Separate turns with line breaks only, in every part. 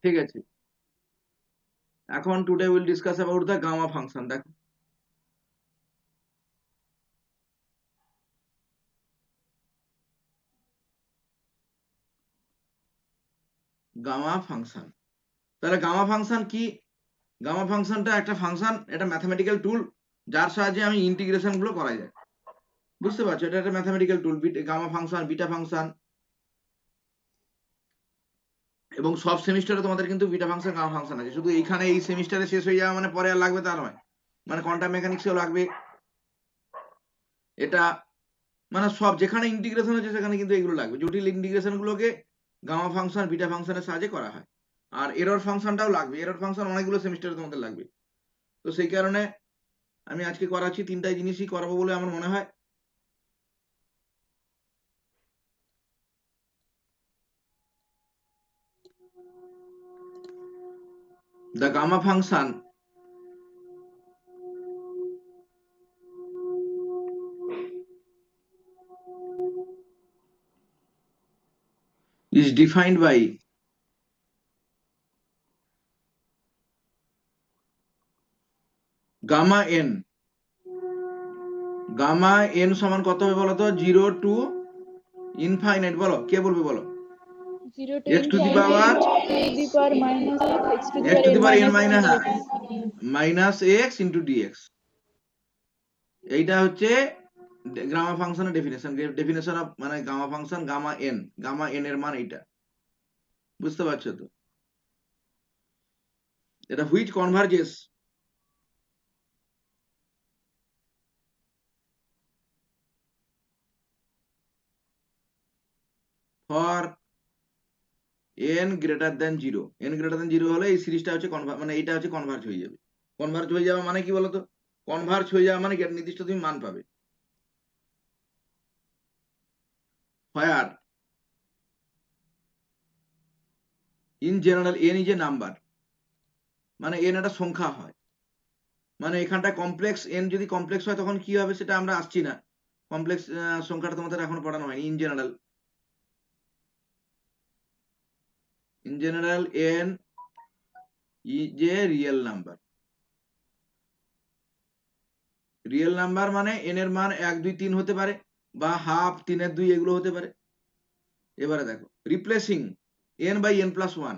ঠিক আছে, এখন today will discuss about the gamma function. দেখো গামা ফাংশন, তাহলে গামা ফাংশন কি? গামা ফাংশনটা একটা ফাংশন, এটা ম্যাথমেটিক্যাল টুল যার সাহায্যে আমি ইন্টিগ্রেশন গুলো করা যায়। বুঝতে পারছো, এটা একটা ম্যাথমেটিক্যাল টুল, গামা ফাংশন, বিটা ফাংশন। এবং সব সেমিস্টারে তোমাদের কিন্তু বিটা ফাংশন গামা ফাংশন আছে, শুধু এইখানে এই সেমিস্টারে শেষ হয়ে যাওয়া মানে পরে আর লাগবে তা নয়। মানে কোয়ান্টাম মেকানিক্সেও লাগবে এটা, মানে সব যেখানে ইন্টিগ্রেশন হচ্ছে সেখানে কিন্তু এগুলো লাগবে। জটিল ইন্টিগ্রেশন গুলোকে গামা ফাংশন বিটা ফাংশনের সাহায্যে করা হয়। আর এরর ফাংশনটাও লাগবে, এরর ফাংশন অনেকগুলো সেমিস্টারে তোমাদের লাগবে। তো সেই কারণে আমি আজকে করাচ্ছি, তিনটাই জিনিসই করাবো বলে আমার মনে হয়। The gamma function is defined by gamma n। Gamma n সমান কত হবে বলো তো? 0 টু ইনফাইনাইট। বলো, কে বলবে বলো?
0 to
x to the power
infinite to the power minus x to the
x to the
power
power
n
n
minus
minus
infinity.
Minus x into dx. এইটা হচ্ছে গামা ফাংশনের ডেফিনেশন, ডেফিনেশন অফ মানে gamma function gamma n। Gamma n এর মান এইটা, বুঝতে পারছো তো? এটা which converges for n greater than 0। n greater than 0 হলে এই সিরিজটা হচ্ছে মানে এইটা হচ্ছে কনভার্জ হয়ে যাবে। কনভার্জ হয়ে যাওয়া মানে কি বলতো? কনভার্জ হয়ে যাওয়া মানে কি একটা নির্দিষ্ট তুমি মান পাবে। হোয়ার in general n is a number, মানে n একটা সংখ্যা হয়। মানে এখানটা কমপ্লেক্স n যদি কমপ্লেক্স হয় তখন কি হবে সেটা আমরা আসছি না, কমপ্লেক্স সংখ্যাটা তোমাদের এখনো পড়ানো হয়নি। In general n is a real number. Real number মানে n এর মান 1 2 3 হতে পারে, বা হাফ 3 এর 2 এগুলো হতে পারে। এবারে দেখো, replacing n by n plus 1,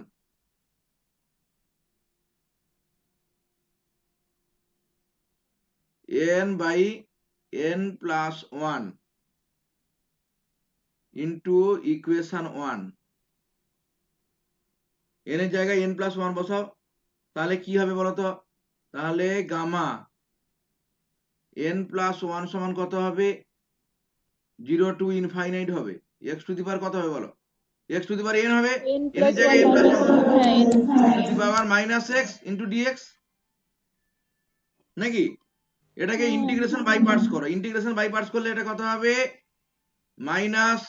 n by n plus 1 into equation 1। n এর জায়গায় n প্লাস 1 বসাও, তাহলে কি হবে বলতো? তাহলে গামা n প্লাস 1 সমান কত হবে? 0 টু ইনফাইনাইট হবে। x টু দি পাওয়ার কত হবে বলো? x to the power n হবে,
n
n এর
plus
জায়গায়
1
n প্লাস
minus
1 বসাও,
হ্যাঁ n
e to the power minus x into dx, নাকি? এটাকে ইন্টিগ্রেশন বাই পার্টস করো, ইন্টিগ্রেশন বাই পার্টস করলে এটা কত হবে? Minus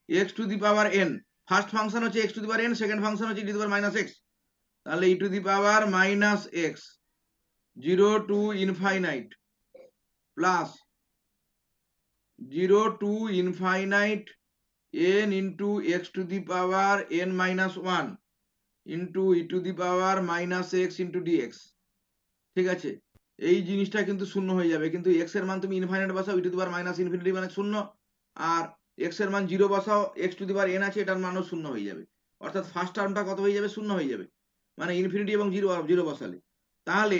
x to the power n. First function হচ্ছে x to the power n, second function হচ্ছে e to the power minus x. তাহলে e to the power minus x 0 to infinite plus 0 to infinite n into x to the power n minus 1 into e to the power minus x into dx. ঠিক আছে, এই জিনিসটা কিন্তু শূন্য হয়ে যাবে, কিন্তু এক্স এর মান তুমি ইনফাইনাইট বসাও, e to the power minus infinity মানে শূন্য। আর এক্স এর মান 0 বসাও, x to the power n আছে, এটার মানও শূন্য হয়ে যাবে। অর্থাৎ ফার্স্ট টার্মটা কত হয়ে যাবে? শূন্য হয়ে যাবে, মানে ইনফিনিটি এবং জিরো জিরো বসালে। তাহলে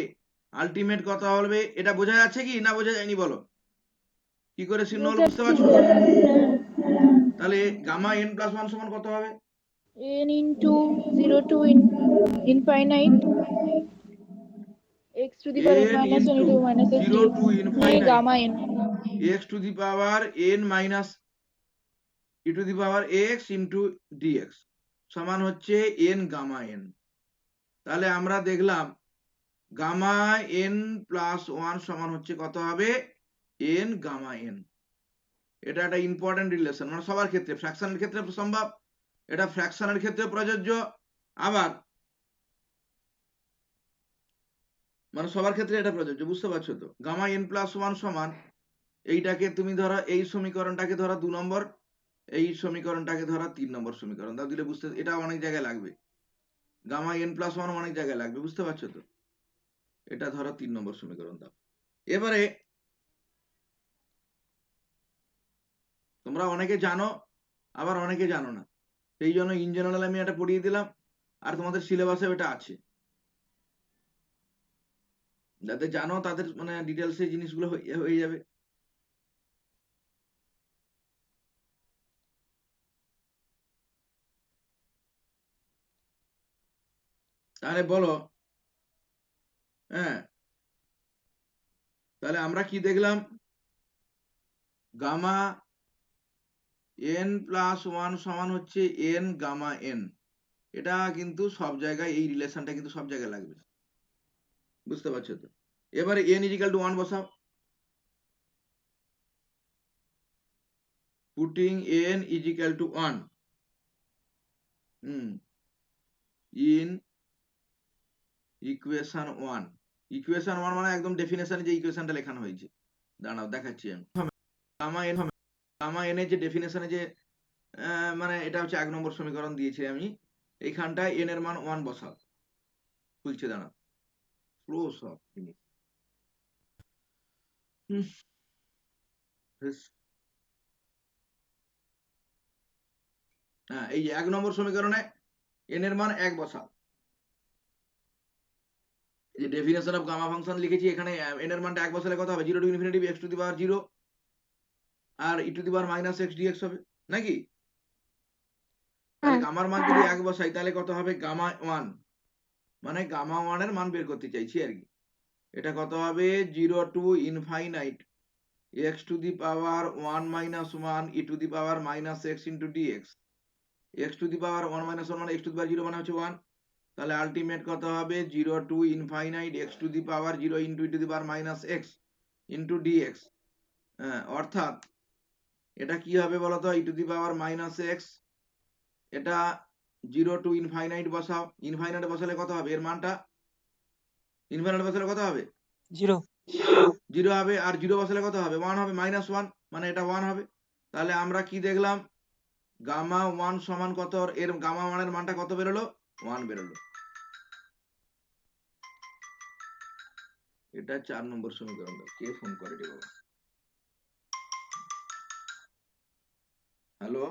আলটিমেট কত হবে? এটা বোঝা যাচ্ছে কি না বোঝা যায়নি বলো? কি করে শূন্য হলো বুঝতে পারছো? তাহলে গামা n প্লাস 1 সমান কত হবে?
n into 0 to infinite x to the power n
n
minus 1
into
into minus x
0
dx
to
হ্যাঁ
infinite
gamma n
x to the power n minus e to the power x into dx সমান হচ্ছে n gamma n। তাহলে আমরা দেখলাম gamma n plus 1 সমান হচ্ছে কত হবে? n gamma n। এটা একটা ইম্পর্টেন্ট রিলেশন, মানে সবার ক্ষেত্রে, ফ্র্যাকশনের ক্ষেত্রে সম্ভব, এটা ফ্র্যাকশনের ক্ষেত্রে প্রযোজ্য, আবার মানে সবার ক্ষেত্রে এটা প্রযোজ্য। বুঝতে পারছো তো? গামা n প্লাস 1 সমান, এইটাকে তুমি ধরো, এই সমীকরণটাকে ধরো 2 নম্বর, এই সমীকরণটাকে ধরো 3 নম্বর সমীকরণ দাও, দিলে বুঝতে, এটা অনেক জায়গায় লাগবে। গামা এন প্লাস ওয়ান অনেক জায়গায় লাগবে, বুঝতে পারছো তো? এটা ধরো 3 নম্বর সমীকরণ দাও। এবারে তোমরা অনেকে জানো, আবার অনেকে জানো না, সেই জন্য ইন জেনারেল আমি এটা পড়িয়ে দিলাম, আর তোমাদের সিলেবাসে এটা আছে। যাদের জানো তাদের মানে ডিটেলস এই জিনিসগুলো হয়ে যাবে। তাহলে বলো, হ্যাঁ, তাহলে আমরা কি দেখলাম? গামা এন প্লাস ওয়ান সমান হচ্ছে এন গামা এন। এটা কিন্তু সব জায়গায়, এই রিলেশনটা কিন্তু সব জায়গায় লাগবে, বুঝতে পারছো তো? এবারে এন ইজিক্যাল টু ওয়ান বসাও। Putting n equal to one in equation one. Equation one মানে একদম ডেফিনেশনে যে ইকুয়েশনটা লেখানো হয়েছে, দাঁড়াও দেখাচ্ছি আমি। গামা এন এর যে ডেফিনেশনে যে মানে এটা হচ্ছে 1 নম্বর সমীকরণ দিয়েছি আমি, এইখানটায় এন এর মান 1 বসাও। খুলছে, দাঁড়াও, স্লো সব জিনিস। হ্যাঁ, এই যে 1 নম্বর সমীকরণে এন এর মান 1 বসাও। এই যে ডেফিনেশন অফ গামা ফাংশন লিখেছি, এখানে এন এর মানটা 1 বসালে কত হবে? 0 to infinity x to the power 0 আর e to the power minus x dx হবে নাকি? তাহলে গামার মান যদি 1 বসাই তাহলে কত হবে? গামা 1, মানে গামা 1 এর মান বের করতে চাইছি আর কি। এটা কত হবে? 0 to infinite x to the power 1 minus 1 e to the power minus x into dx. X to the power 1 minus 1 মানে এক্স টু দি পাওয়ার 0 মানে হচ্ছে 1। তাহলে আলটিমেট কত হবে? 0 to infinite x to the power 0 into e to the power minus x into d x. অর্থাৎ এটা কি হবে বলতো? E to the power minus x, এটা 0 টু ইনফাইনাইট বসাও। ইনফাইনাইট বসালে কত হবে এর মানটা? ইনফাইনাইট বসালে কত হবে?
0
0 হবে। আর 0 বসালে কত হবে? 1 হবে, মাইনাস 1 মানে এটা 1 হবে। তাহলে আমরা কি দেখলাম? গামা 1 সমান কত? এর গামা 1 এর মানটা কত বেরোলো? 1 বেরোলো। এটা 4 নম্বর সমীকরণ। কে ফোন করে রে বাবা? হ্যালো,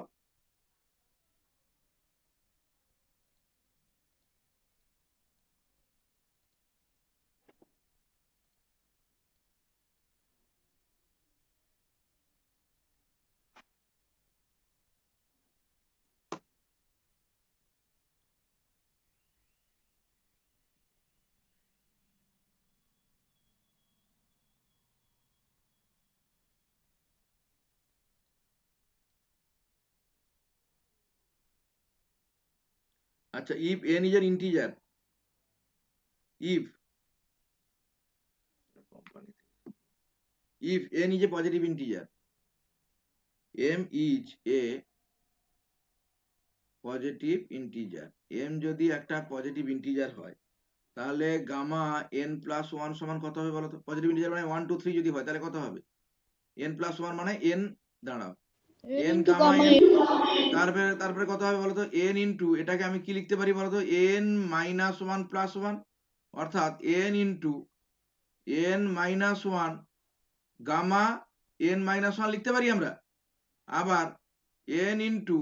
আচ্ছা, if n is an integer, if n is a positive integer, m is a positive integer, m যদি একটা পজিটিভ ইন্টিজার হয়, তাহলে গামা n প্লাস 1 সমান কত হবে বলো তো? পজিটিভ ইন্টিজার মানে 1 2 3 যদি হয় তাহলে কত হবে? n প্লাস 1 মানে n, দাঁড়াও,
n
n
into
gamma
gamma
n,
n.
তারপরে কত হবে বলতো? n ইন্টু, এটাকে আমি কি লিখতে পারি বলতো? n মাইনাস 1 প্লাস 1, অর্থাৎ n into n minus 1 gamma n minus 1 লিখতে পারি আমরা। আবার n into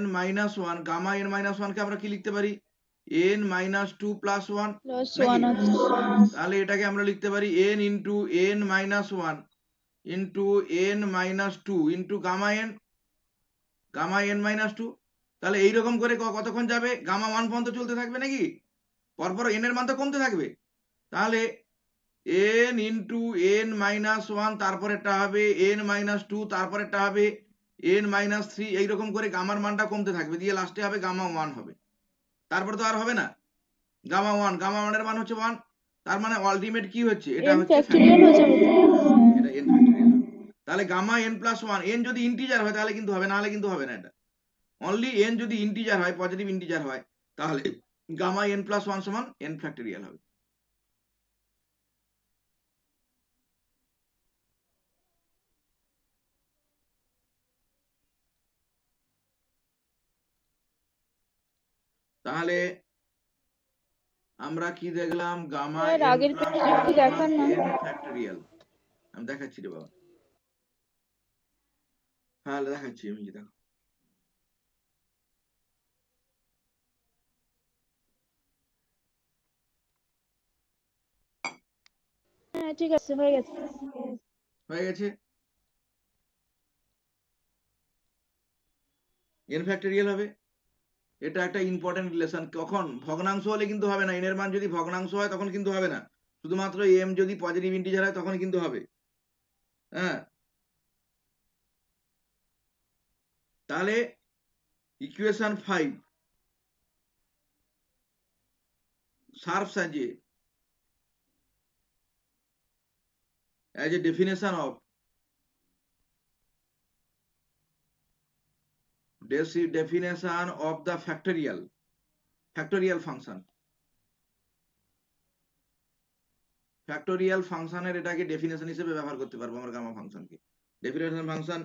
n minus 1 gamma n minus 1 কে আমরা কি লিখতে পারি? n মাইনাস 2 প্লাস 1
Plus
নাকি?
1 আছে।
তাহলে এটাকে আমরা লিখতে পারি n into n minus 1 into n minus 2 into gamma n minus 2। তাহলে এইরকম করে কতক্ষণ যাবে? গামা 1 পর্যন্ত চলতে থাকবে নাকি? পরপর n এর মান তো কমতে থাকবে। তাহলে n ইন্টু n মাইনাস 1, তারপরেরটা হবে n মাইনাস 2, তারপরেরটা হবে n মাইনাস 3, এইরকম করে গামার মানটা কমতে থাকবে, দিয়ে লাস্টে হবে গামা 1 হবে। তারপর তো আর হবে না। গামা 1 এর মান হচ্ছে 1, তার মানে আলটিমেট কি হচ্ছে? এটা
n
হচ্ছে
ফ্যাক্টরিয়াল হয়ে যাবে তো।
এটা n ফ্যাক্টরিয়াল। তাহলে গামা n প্লাস 1, n যদি ইন্টিজার হয় তাহলে কিন্তু হবে, না হলে কিন্তু হবে না। এটা অনলি n যদি ইন্টিজার হয়, পজিটিভ ইন্টিজার হয়, তাহলে গামা n প্লাস 1 সমান n ফ্যাক্টরিয়াল হবে। তাহলে আমরা কি দেখলাম? গামা
স্যার
এন
আগের
প্লাস
পেজে একটু দেখান না।
N factorial. আমি দেখাচ্ছি রে বাবা, হ্যাঁ দেখাচ্ছি আমি, দেখো
হ্যাঁ ঠিক আছে, হয়ে গেছে।
হয়ে গেছে। এন ফ্যাক্টোরিয়াল হবে, এটা একটা ইম্পর্টেন্ট রিলেশন। কখন? ভগ্নাংশ হলে কিন্তু হবে না, এন এর মান যদি ভগ্নাংশ হয় তখন কিন্তু হবে না, শুধুমাত্র এম যদি পজিটিভ ইন্টিজার হয় তখন কিন্তু হবে। হ্যাঁ, তাহলে equation 5 serves as a definition of the factorial function. Factorial ফাংশনের এটাকে ডেফিনেশন হিসেবে ব্যবহার করতে পারবো আমরা গামা ফাংশনকে। Definition function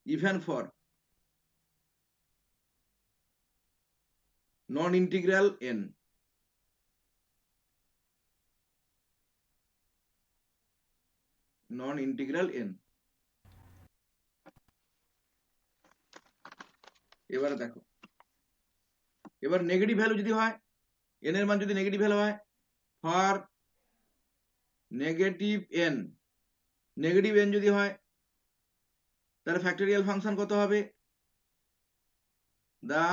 even for non integral N. Non integral N. এবারে দেখো, এবার নেগেটিভ ভ্যালু যদি হয়, এন এর মান যদি নেগেটিভ ভ্যালু হয়, for negative N, negative N যদি হয়, তাহলে ফ্যাক্টোরিয়াল ফাংশন কত হবে? দা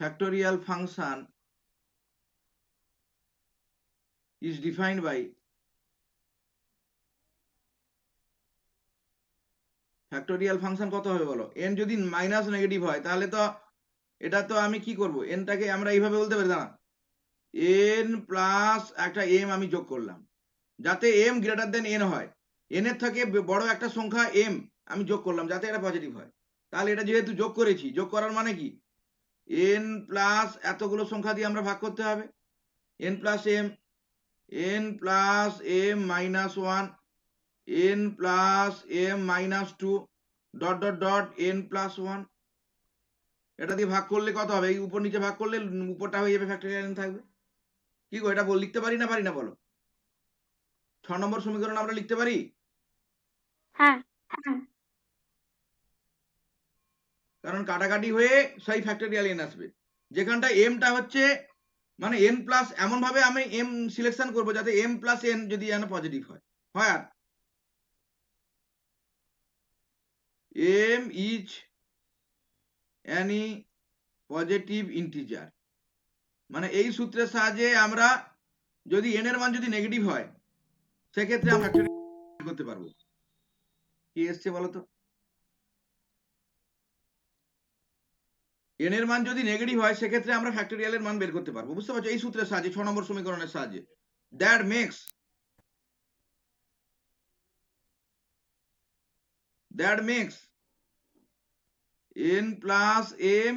factorial function is defined by factorial function কত হবে বলো? এন যদি মাইনাস নেগেটিভ হয় তাহলে তো এটা তো আমি কি করব, এনটাকে আমরা এইভাবে বলতে পারি, দাঁড়া, এন প্লাস একটা এম আমি যোগ করলাম, যাতে এম গ্রেটার দেন এন হয়, এন এর থেকে বড় একটা সংখ্যা এম আমি যোগ করলাম যাতে এটা পজিটিভ হয়। তাহলে এটা যেহেতু যোগ করেছি, যোগ করার মানে কি, এন প্লাস এতগুলো সংখ্যা দিয়ে আমরা ভাগ করতে হবে, n plus m, n plus m minus one, n plus m minus two, dot dot dot n plus one. এটা দিয়ে ভাগ করলে কত হবে? এই উপর নিচে ভাগ করলে উপরটা হয়ে যাবে ফ্যাক্টোরিয়াল n থাকবে। কি গো, এটা লিখতে পারি না পারি না বলো? 6 নম্বর সমীকরণ আমরা লিখতে পারি?
হ্যাঁ।
কারণ কাটাকাটি হয়ে সেই ফ্যাক্টোরিয়াল n আসবে, যেখানটা mটা হচ্ছে মানে n প্লাস, এমন ভাবে আমি m সিলেকশন করব যাতে m প্লাস n যদি পজিটিভ হয়। আর m is any positive integer, মানে এই সূত্রের সাহায্যে আমরা যদি n এর মান যদি নেগেটিভ হয় সেক্ষেত্রে আমরা ফ্যাক্টোরিয়াল করতে পারবো। কি এসছে বলো তো? n এর মান যদি নেগেটিভ হয় সেক্ষেত্রে আমরা ফ্যাক্টোরিয়ালের মান বের করতে পারবো, বুঝতে পারছো? এই সূত্রের সাহায্যে, 6 নম্বর সমীকরণের সাহায্যে। That makes n plus m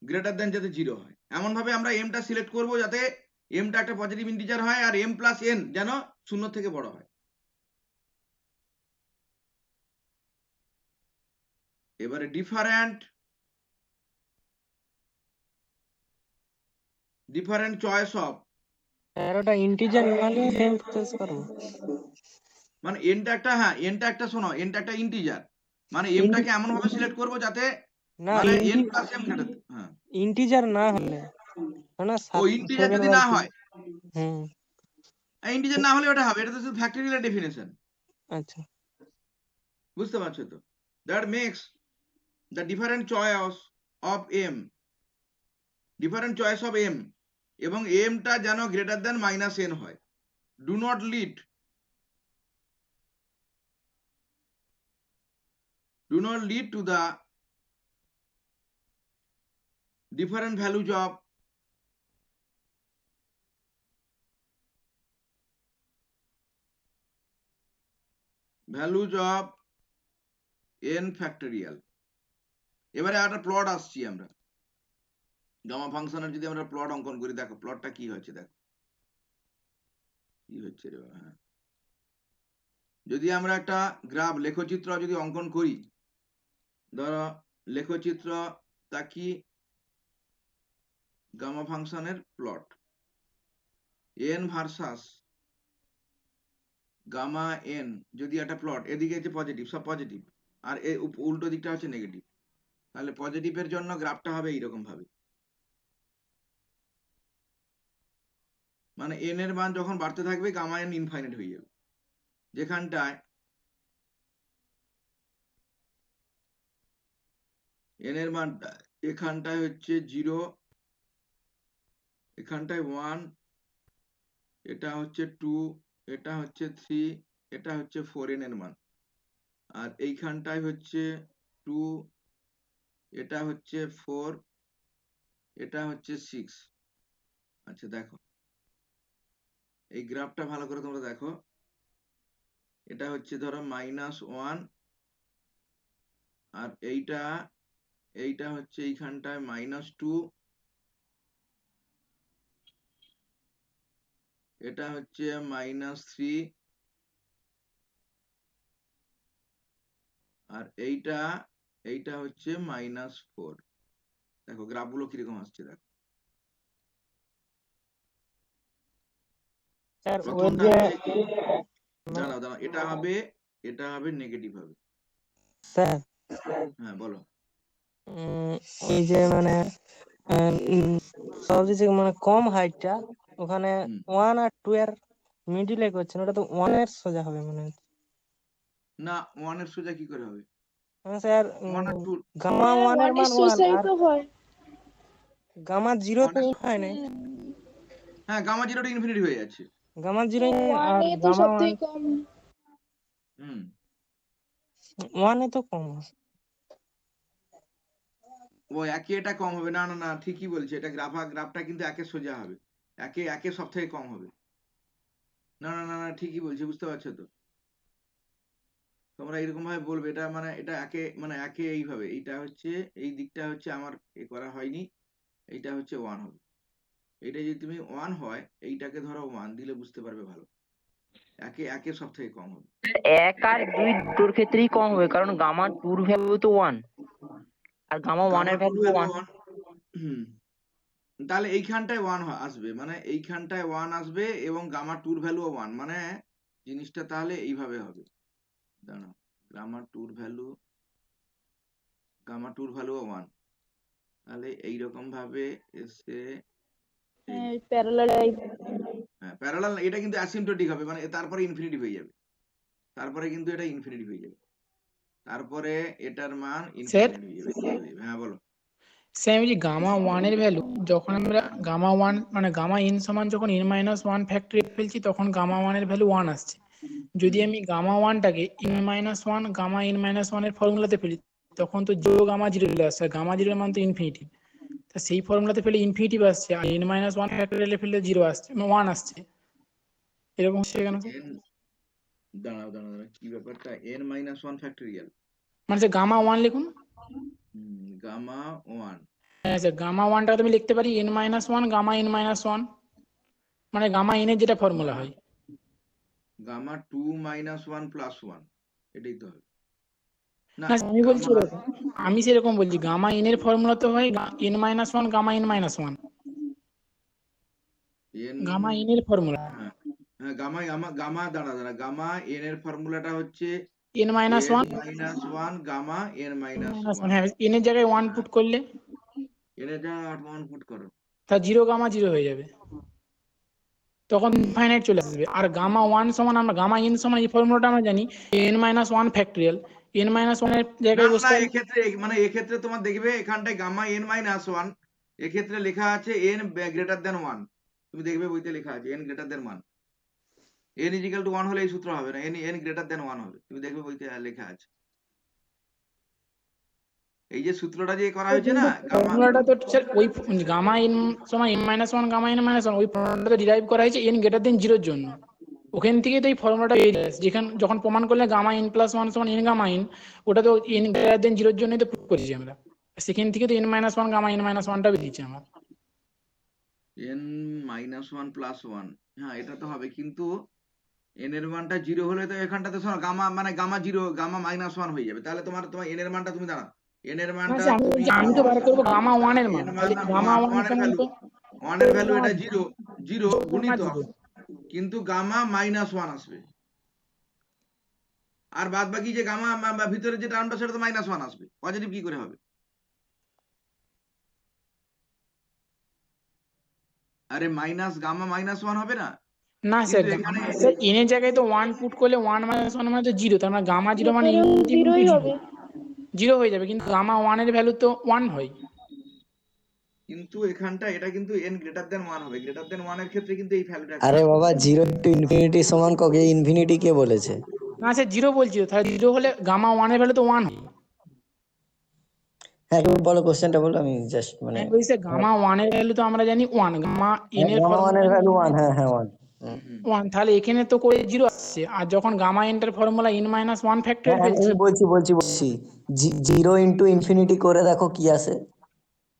greater than যাতে 0 হয়, এমন ভাবে আমরা mটা সিলেক্ট করব যাতে mটা একটা পজিটিভ ইন্টিজার হয় আর m প্লাস n যেন 0 থেকে বড় হয়। এবারে ডিফারেন্ট চয়েস অফ,
আর ওটা ইন্টিজার না হলেও সেম প্রসেস করব।
মানে এনটা একটা, হ্যাঁ এনটা একটা, শোনো, এনটা একটা ইন্টিজার, মানে এমটাকে এমন ভাবে সিলেক্ট করব যাতে
না
মানে n প্লাস m ঘটে। হ্যাঁ,
ইন্টিজার না হলে না
ও
7
ইন্টিজার যদি
বাই
না
2।
হয়,
হুম,
ইন্টিজার না হলে ওটা হবে, এটা তো শুধু ফ্যাক্টরিয়াল ডেফিনেশন,
আচ্ছা।
বুঝতে পারছো তো? That makes the different choice of m, এবং এমটা যেন গ্রেটার দেন মাইনাস এন হয়, do not lead to the different values of n factorial. এবারে একটা প্লট আসছি আমরা, গামা ফাংশনের যদি আমরা প্লট অঙ্কন করি, দেখো প্লটটা কি হচ্ছে, দেখো কি হচ্ছে রে বাবা। হ্যাঁ, যদি আমরা একটা গ্রাফ লেখচিত্র যদি অঙ্কন করি, ধরো লেখচিত্র তা কি, গামা ফাংশনের plot n versus gamma n যদি একটা প্লট, এদিকে হচ্ছে পজিটিভ, সব পজিটিভ, আর উল্টো দিকটা হচ্ছে নেগেটিভ, তাহলে পজিটিভের জন্য গ্রাফটা হবে এইরকম ভাবে, মানে এন এর মান যখন বাড়তে থাকবে গামা এন ইনফাইনাইট হয়ে যাবে, যেখানটায় এন এর মানটা এখানটায় হচ্ছে 0, এখানটায় 1, এটা হচ্ছে 2, এটা হচ্ছে 3, এটা হচ্ছে 4 এন এর মান, আর এইখানটায় হচ্ছে 2, এটা হচ্ছে 4, এটা হচ্ছে 6। আচ্ছা দেখো এই গ্রাফটা ভালো করে তোমরা দেখো, এটা হচ্ছে ধরো -1, আর এইটা হচ্ছে এইখানটায় -2, এটা হচ্ছে -3, আর এইটা হচ্ছে -4। দেখো গ্রাফগুলো কিরকম আসছে দেখো।
স্যার ওই
প্রথমটা
যে
হবে,
মানে
দাঁড়াও এটা হবে নেগেটিভ হবে।
স্যার
হ্যাঁ বলো।
ওই যে মানে সবচেয়ে মানে কম হাইটটা ওখানে
হুম
1 আর 2 এর মিডিলে করছেন, ওটা তো 1 এর সোজা হবে মনে হচ্ছে।
না, 1 এর সোজা কি করে হবে?
স্যার
1 আর 2,
গামা
হ্যাঁ
1 এর
ওয়ানের
মান 1
সোজাই
আর
তো হয়।
গামা 0
1
তো
এর,
ইনফাইনাইট।
হ্যাঁ গামা 0 টা ইনফিনিটি হয়ে যাচ্ছে।
গামা 0 আর
ওয়ানে তো
গামা
সব
1
থেকে কম।
হুম
1 এ তো কম।
ও একে এটা কম হবে, না না না ঠিকই বলছে, এটা গ্রাফটা কিন্তু একে সোজা হবে, একে সব থেকে কম হবে। না না না না ঠিকই বলছে, বুঝতে পারছো তো? তোমরা এরকম ভাবে বলবে, এটা মানে এটা একে এইভাবে, এইটা হচ্ছে এই দিকটা হচ্ছে আমার করা হয়নি, এইটা হচ্ছে 1 হবে। এটা যদি তুমি 1 হয়, এইটাকে ধরো 1 দিলে বুঝতে পারবে ভালো, একে সব থেকে কম হবে।
1 আর 2 দুটোর ক্ষেত্রেই কম হবে, কারণ গামা 2 এর ভ্যালু তো 1 আর গামা 1
গামা
এর
টুর
ভ্যালু
ভ্যালু
1।
1, হুম, তাহলে এইখানটায় 1 আসবে, মানে এইখানটায় 1 আসবে এবং গামা টুর ভ্যালুও 1, মানে জিনিসটা তাহলে এইভাবে হবে। দাঁড়াও, গামা টুর ভ্যালুও 1, তাহলে এইরকম ভাবে এসে এই
হ্যাঁ প্যারালাল।
হ্যাঁ প্যারালাল, এটা কিন্তু অ্যাসিম্পটোটিক হবে, মানে তারপরে ইনফিনিটি হয়ে যাবে, তারপরে কিন্তু এটা ইনফিনিটি হয়ে যাবে, তারপরে এটার মান
স্যার
ইনফাইনাইট হয়ে যাবে, এই হয়ে যাবে। হ্যাঁ বলো।
স্যার আমি যে গামা ওয়ানের ভ্যালু যখন আমরা গামা ওয়ান মানে গামা ইন সমান যখন n-1 ফ্যাক্টরিয়াল ফেলছি তখন গামা ওয়ানের ভ্যালু 1 আসছে। যদি
হুম
আমি গামা ওয়ানটাকে n-1 গামা n-1 এর ফর্মুলাতে ফেলি তখন তো জিরো গামা জিরো চলে আসছে, গামা জিরোর মান তো ইনফিনিটি। তা সেই ফর্মুলাতে ফেলে ইনফিনিটিভ আসছে, আর n-1 ফ্যাক্টরিয়ালে ফেললে জিরো আসছে, 1 আসছে। এরকম হচ্ছে কেন স্যার?
এন, দাঁড়াও কি ব্যাপারটা, n-1 ফ্যাক্টরিয়াল,
মানে স্যার গামা ওয়ান লিখুন।
গামা 1,
হ্যাঁ স্যার গামা ওয়ানটা তুমি লিখতে পারি n-1 গামা n-1, মানে গামা এন এর যেটা ফর্মুলা হয়।
গামা 2 - 1 + 1, এটাই তো হবে না?
না আমি বলছি
গামা
এরকম, আমি সেরকম বলছি গামা এন এর ফর্মুলা তো হয় n-1 gamma n-1,
n,
gamma n এর ফর্মুলা
হ্যাঁ হ্যাঁ গামা গামা এন এর ফর্মুলাটা হচ্ছে
n-1
n-1 গামা n-1,
হ্যাঁ এন এর জায়গায় 1
হ্যাঁ
পুট করলে
এন এটা 1 পুট করো,
তা জিরো গামা জিরো হয়ে যাবে, তখন ইনফাইনাইট চলে আসবে। আর গামা ওয়ান সমান আমরা গামা এন সমান এই ফর্মুলাটা আমরা জানি n-1 ফ্যাক্টরিয়াল, n-1 এর
না
জায়গায়
না
বসতে পারি।
এক্ষেত্রে মানে এক্ষেত্রে তোমার দেখবে এখানটায় গামা n-1, এক্ষেত্রে লেখা আছে n গ্রেটার দেন 1, তুমি দেখবে বইতে লেখা আছে n গ্রেটার দেন 1, n = 1 হলে এই সূত্র হবে না, n গ্রেটার দেন 1 হবে, তুমি দেখবে বইতে লেখা আছে, এই যে সূত্রটা যে করা হয়েছে না
কিন্তু
গামা,
ফর্মুলাটা তো স্যার ওই গামা এন সমান n-1 গামা n-1 ওই ফর্মুলাটা তো ডিরাইভ করা হয়েছে n গ্রেটার দেন জিরোর জন্য। ওখান থেকে তো এই ফর্মুলাটা বেরিয়ে আসে, যেখানে যখন প্রমাণ করলে গামা n+1 সমান n গামা n, ওটা তো n গ্রেটার দেন জিরোর জন্যই তো প্রুভ করেছি আমরা, সেখান থেকে তো n-1 গামা n-1টা বেরিয়েছে আমার।
n-1 + 1, হ্যাঁ এটা তো হবে, কিন্তু n এর মানটা 0 হলে তো এখানটাতে শোনো গামা মানে গামা 0 গামা -1 হয়ে যাবে, তাহলে তোমার n এর মানটা তুমি দাঁড়াও, n এর
না
মানটা
স্যার আমি
তুমি
বলছি আমি তো বার করবো গামা ওয়ান এর মান,
n
তাহলে
মান
গামা ওয়ান
1 এর
সমান
ভ্যালু,
তো
1 এর ভ্যালু এটা 0 0
গামা
গুণিতক,
0।
কিন্তু গামা -1 আসবে, আর বাদ বাকি যে গামা ভিতরে যে টার্মটা সেটা তো -1 আসবে, পজিটিভ কি করে হবে? আরে মাইনাস গামা -1 হবে না,
না
কিন্তু
স্যার
এখানে
স্যার এন এর জায়গায় তো ওয়ান পুট করলে 1 - 1 মানে তো 0, তার মানে গামা 0 মানে
ভেতরেও
ইনফিনিটি ইন্টু
জিরোই
0,
হবে।
0 হয়ে যাবে, কিন্তু গামা 1 এর ভ্যালু তো 1 হয়।
কিন্তু এখানটা এটা কিন্তু n গ্রেটার দেন 1 হবে, গ্রেটার দেন 1 এর ক্ষেত্রে কিন্তু এই ভ্যালুটা
আরে
অ্যাপ্লাই
বাবা,
করবে।
0 টু ইনফিনিটি সমান কবে? ইনফিনিটি কে বলেছে?
না স্যার 0 বলছি তো, তাহলে 0 হলে গামা 1 এর ভ্যালু তো 1 হয়।
হ্যাঁ, একটু বলো, কোশ্চেনটা বলো, আমি জাস্ট মানে
আমি বলছি স্যার গামা 1 এর ভ্যালু তো আমরা জানি 1, গামা এন এর
গামা
ফর্মুলা
ওয়ানের
জানি
ভ্যালু 1,
1,
হ্যাঁ হ্যাঁ 1।
1, তাহলে এখানে তো করে 0 আসছে, আর যখন গামা এনটার ফর্মুলা n - 1 ফ্যাক্টর
হ্যাঁ
ফেলছি
আমি বলছি 0 ইন্টু ইনফিনিটি করে দেখো কি আসে।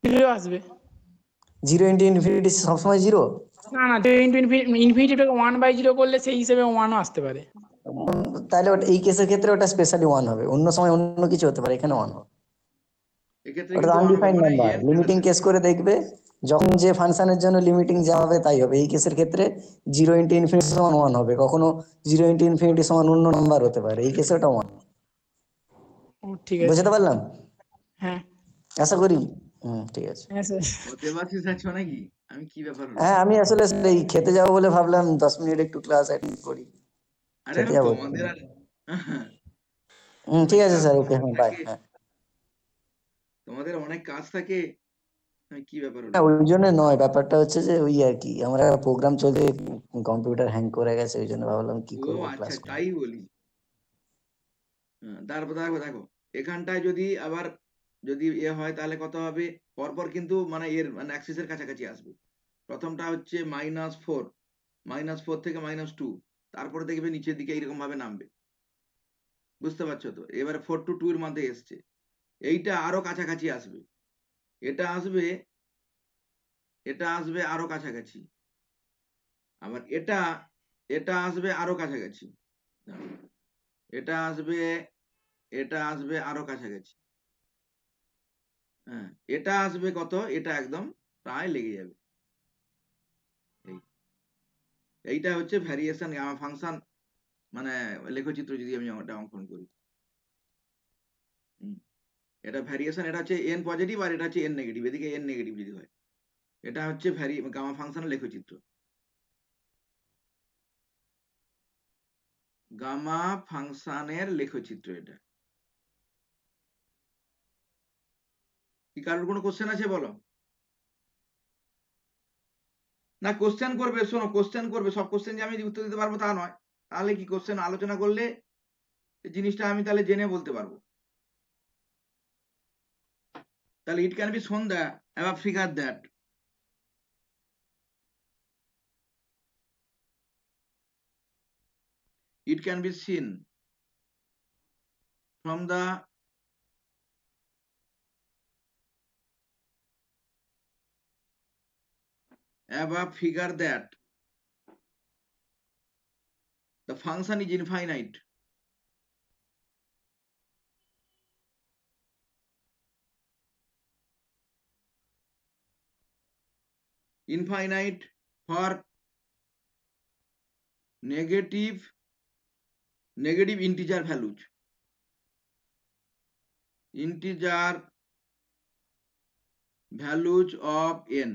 0 আসবে।
0 ইন্টু ইনফিনিটি সবসময় 0।
না না, 0 ইন্টু ইনফিনিটিটাকে 1/0 করলে সেই হিসেবে 1ও আসতে পারে।
তাহলে ওটা এই কেসের ক্ষেত্রে ওটা স্পেশালি 1 হবে, অন্য সময় অন্য কিছু হতে পারে, এখানে 1 হবে।
এক্ষেত্রে
ওটা তো
কিন্তু 1 হবে,
আনডিফাইন্ড
মানে
নাম্বার,
n গ্রেটার
লিমিটিং
দেন,
কেস করে দেখবে, যখন যে ফাংশনের জন্য লিমিটিং যা হবে তাই হবে। এই কেসের ক্ষেত্রে 0 ইন্টু ইনফিনিটি সমান 1 হবে, কখনো 0 ইন্টু ইনফিনিটি সমান অন্য নাম্বার হতে পারে, এই কেসে ওটা 1।
ও ঠিক আছে।
বুঝতে পারলাম,
হ্যাঁ
আশা করি। ঠিক আছে।
হ্যাঁ স্যার।
ও দেবাশিস আছো নাকি? আমি কি ব্যাপার হলো?
হ্যাঁ, আমি আসলে এই খেতে যাবো বলে ভাবলাম 10 মিনিট একটু ক্লাস অ্যাটেন্ড করি।
আরে
খেতে যাবো।
তোমাদের আর
ঠিক
অনেক
আছে
কাজ
স্যার, ওকে, হ্যাঁ বাই।
থাকে,
হ্যাঁ
তোমাদের অনেক কাজ থাকে, আমি কি ব্যাপার হলো?
না, ওই জন্য নয়, ব্যাপারটা হচ্ছে যে ওই আর কি, আমরা প্রোগ্রাম চলছে, কম্পিউটার হ্যাং করে গেছে, ওই জন্য ভাবলাম কি
ও
করবো,
আচ্ছা,
ক্লাস করবো।
তাই বলি। তারপর দেখো দেখো এখানটায় যদি আবার যদি হয় তাহলে কত হবে, পরপর কিন্তু মানে এর মানে অ্যাক্সিসের কাছাকাছি আসবে। প্রথমটা হচ্ছে -4, -4 থেকে -2, তারপরে দেখবে নিচের দিকে এইরকম ভাবে নামবে, বুঝতে পারছো তো? এবার 4 to 2 এর মধ্যে এসছে, এইটা আরো কাছাকাছি আসবে, এটা আসবে, এটা আসবে আরো কাছাকাছি, আবার এটা এটা আসবে আরো কাছাকাছি, এটা আসবে, এটা আসবে আরো কাছাকাছি, হ্যাঁ এটা আসবে কত, এটা একদম প্রায় লেগে যাবে। এই এইটা হচ্ছে ভ্যারিয়েশন গামা ফাংশন, মানে লেখচিত্র যদি আমি ওটা অঙ্কন করি, এটা ভ্যারিয়েশন, এটা হচ্ছে এন পজিটিভ আর এটা হচ্ছে এন নেগেটিভ, এদিকে এন নেগেটিভ যদি হয়, এটা হচ্ছে গামা ফাংশনের লেখচিত্র, গামা ফাংশনের লেখচিত্র এটা। কি কারোর কোনো কোশ্চেন আছে বলো? না কোশ্চেন করবে, শোনো কোশ্চেন করবে, সব কোশ্চেন যে আমি উত্তর দিতে পারবো তা নয়, তাহলে কি কোশ্চেন আলোচনা করলে জিনিসটা আমি তাহলে জেনে বলতে পারবো। তাহলে ইট ক্যান বি শোন that above figure that it can be seen from the above figure that the function is infinite. Infinite for negative integer values. Integer values of n,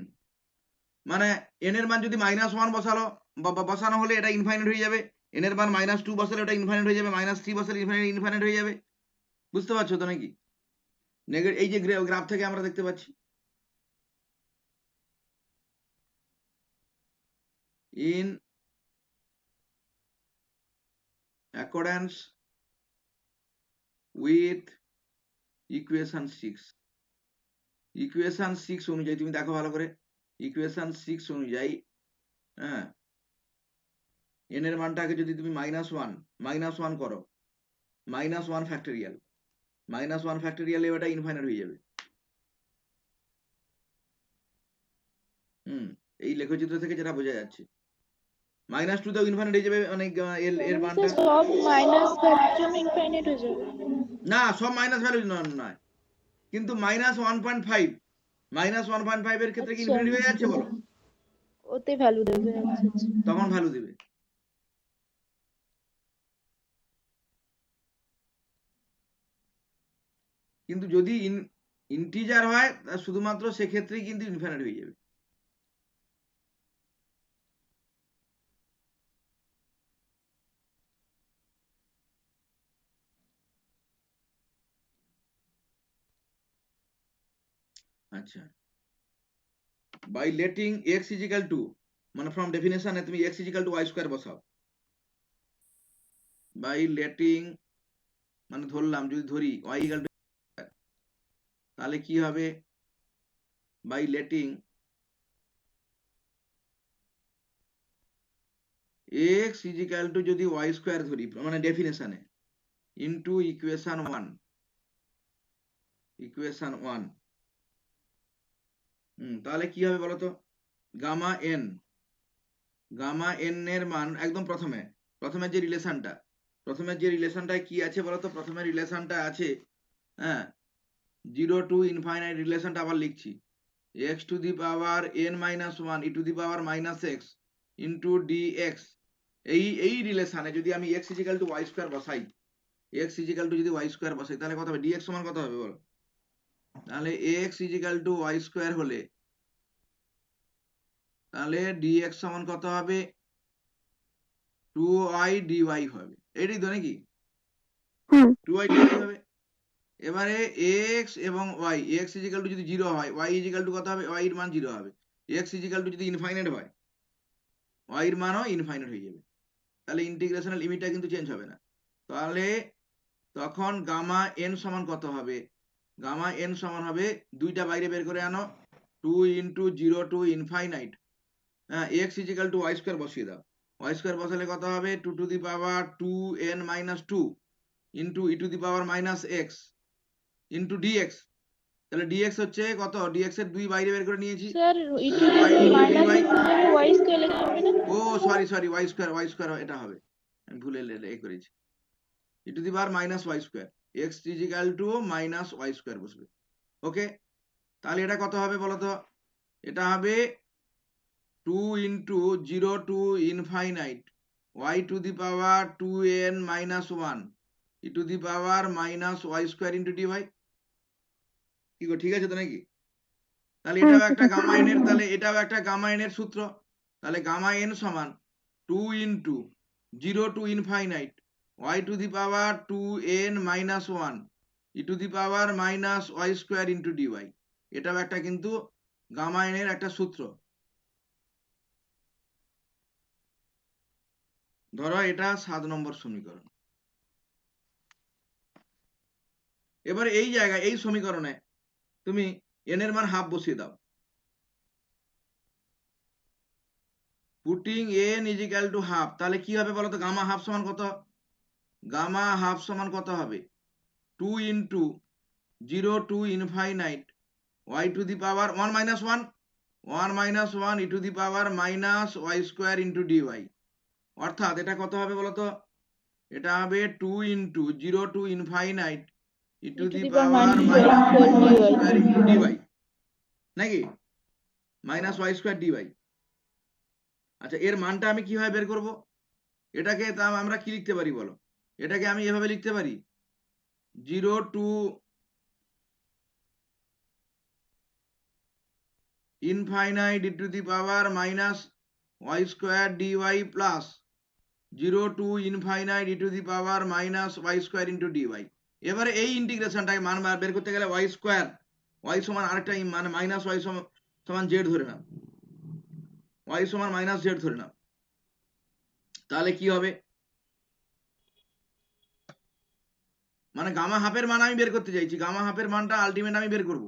মানে n এর মান যদি -1 বসানো হলে এটা ইনফাইনাইট হয়ে যাবে, n এর মান -2 বসালে এটা ইনফাইনাইট হয়ে যাবে, -3 বসালে ইনফাইনাইট হয়ে যাবে, বুঝতে পারছো তো নাকি? এই যে গ্রাফ থেকে আমরা দেখতে পাচ্ছি, in accordance with ইকুয়েশন 6 অনুযায়ী, তুমি দেখো ভালো করে, ইকুয়েশন 6 অনুযায়ী, হ্যাঁ n এর মানটাকে যদি তুমি -1 করো, -1 ফ্যাক্টরিয়াল, -1 ফ্যাক্টরিয়াল এটা ইনফাইনাইট হয়ে যাবে। এই লেখচিত্র থেকে যেটা বোঝা যাচ্ছে, -2 তেও ইনফাইনাইট হয়ে যাবে, মানে এর
মানে
মানটা,
সব মাইনাস ভ্যালুর জন্য ইনফাইনাইট হয়ে যাবে।
না সব মাইনাস ভ্যালু নয়, কিন্তু -1.5 -1.5 এর ক্ষেত্রে কি
আচ্ছা
ইনফিনিটি হয়ে যাচ্ছে বলো,
ওতে ভ্যালু দেবে, আচ্ছা আচ্ছা।
তখন ভ্যালু দিবে। কিন্তু যদি ইন্টিজার হয় তা শুধুমাত্র সেক্ষেত্রেই কিন্তু ইনফিনিট হয়ে যাবে। আচ্ছা, by letting x is equal to, মানে ফ্রম ডেফিনেশনে তুমি x is equal to y square বসাও। বাই লেটিং মানে ধরলাম, যদি ধরি y ইকাল টু, তাহলে কি হবে, by letting x is equal to যদি ওয়াই স্কোয়ার ধরি মানে ডেফিনেশনে ইনটু ইকুয়েশন 1, তাহলে কি হবে বলতো, গামা এন এর মান একদম প্রথমে যে রিলেশনটা, কি আছে বলতো, প্রথমে রিলেশনটা আছে, হ্যাঁ, 0 টু ইনফাইনাইট রিলেশনটা আবার লিখছি, x to the power n-1 e to the power -x into dx। এই রিলেশনে যদি আমি x is equal to y square বসাই, যদি ওয়াই স্কোয়ার বসাই, তাহলে কত হবে, dx সমান কত হবে বলো, তাহলে x is equal to y square হলে তাহলে dx সমান কত হবে, 2y dy হবে, এটাই তো নাকি, 2y dy হবে। এবারে x এবং y, x ইজিক্যাল টু যদি 0 হয়, y ইজিক্যাল টু কত হবে, y এর মান 0 হবে, x ইজিক্যাল টু যদি ইনফাইনাইট হয়, y এর মানও ইনফাইনাইট হয়ে যাবে, তাহলে ইন্টিগ্রেশনাল লিমিটটা কিন্তু চেঞ্জ হবে না। তাহলে তখন গামা এন সমান কত হবে, গামা এন সমান হবে, দুইটা বাইরে বের করে আনো, 2 ইন্টু 0 টু ইনফাইনাইট, হ্যাঁ, x is equal to y square বসিয়ে দাও, ওয়াই স্কোয়ার বসালে কত হবে, 2 to the power 2n-2 into e to the power -x into dx. তাহলে ডিএক্স হচ্ছে কত, ডিএক্স এর দুই বাইরে বের করে নিয়েছি,
sir e to the power minus এর জায়গায় ওয়াই স্কয়ার লেখা হবে না?
ও সরি ওয়াই স্কোয়ার এটা হবে, আমি ভুলে করেছি, e to the power -y square, x is equal to -y square বসবে। ওকে, তাহলে এটা কত হবে বলতো, এটা হবে 2 into 0 to infinite y two the power 2n-1 E to the power -y square into dy। কি গো, ঠিক আছে তো নাকি? তাহলে এটাও একটা গামা এন এর, তাহলে এটাও একটা গামা এন এর সূত্র, তাহলে গামা এন সমান 2 into 0 to infinite y two the power 2n-1 E to the power -y square into dy। এটাও একটা কিন্তু গামা এন এর একটা সূত্র। ধরো এটা 7 নম্বর সমীকরণ। এবারে এই জায়গায় এই সমীকরণে তুমি n এর মান হাফ বসিয়ে দাও, putting n is equal to half, তাহলে কি হবে বলো তো, গামা হাফ সমান কত, গামা হাফ সমান কত হবে, 2 into 0 to infinite y two the power 1-1 E to the power -y square into dy। অর্থাৎ এটা কত হবে বলতো, এটা হবে 2 into 0 to infinite e to the power -y square into dy, নাকি, -y স্কোয়ার dy। আচ্ছা, এর মানটা আমি কিভাবে বের করব, এটাকে তা আমরা কি লিখতে পারি বলো, এটাকে আমি এভাবে লিখতে পারি, 0 to infinite e to the power -y square dy plus 0 to infinite e to the power -y square into dy। এবারে এই ইন্টিগ্রেশনটাকে মান বের করতে গেলে y স্কোয়ার, y সমান আরেকটা মানে -y সমান z ধরে নাও, y সমান -z ধরে নাও, তাহলে কি হবে, মানে গামা হাফের মান আমি বের করতে চাইছি, গামা হাফের মানটা আলটিমেট আমি বের করব,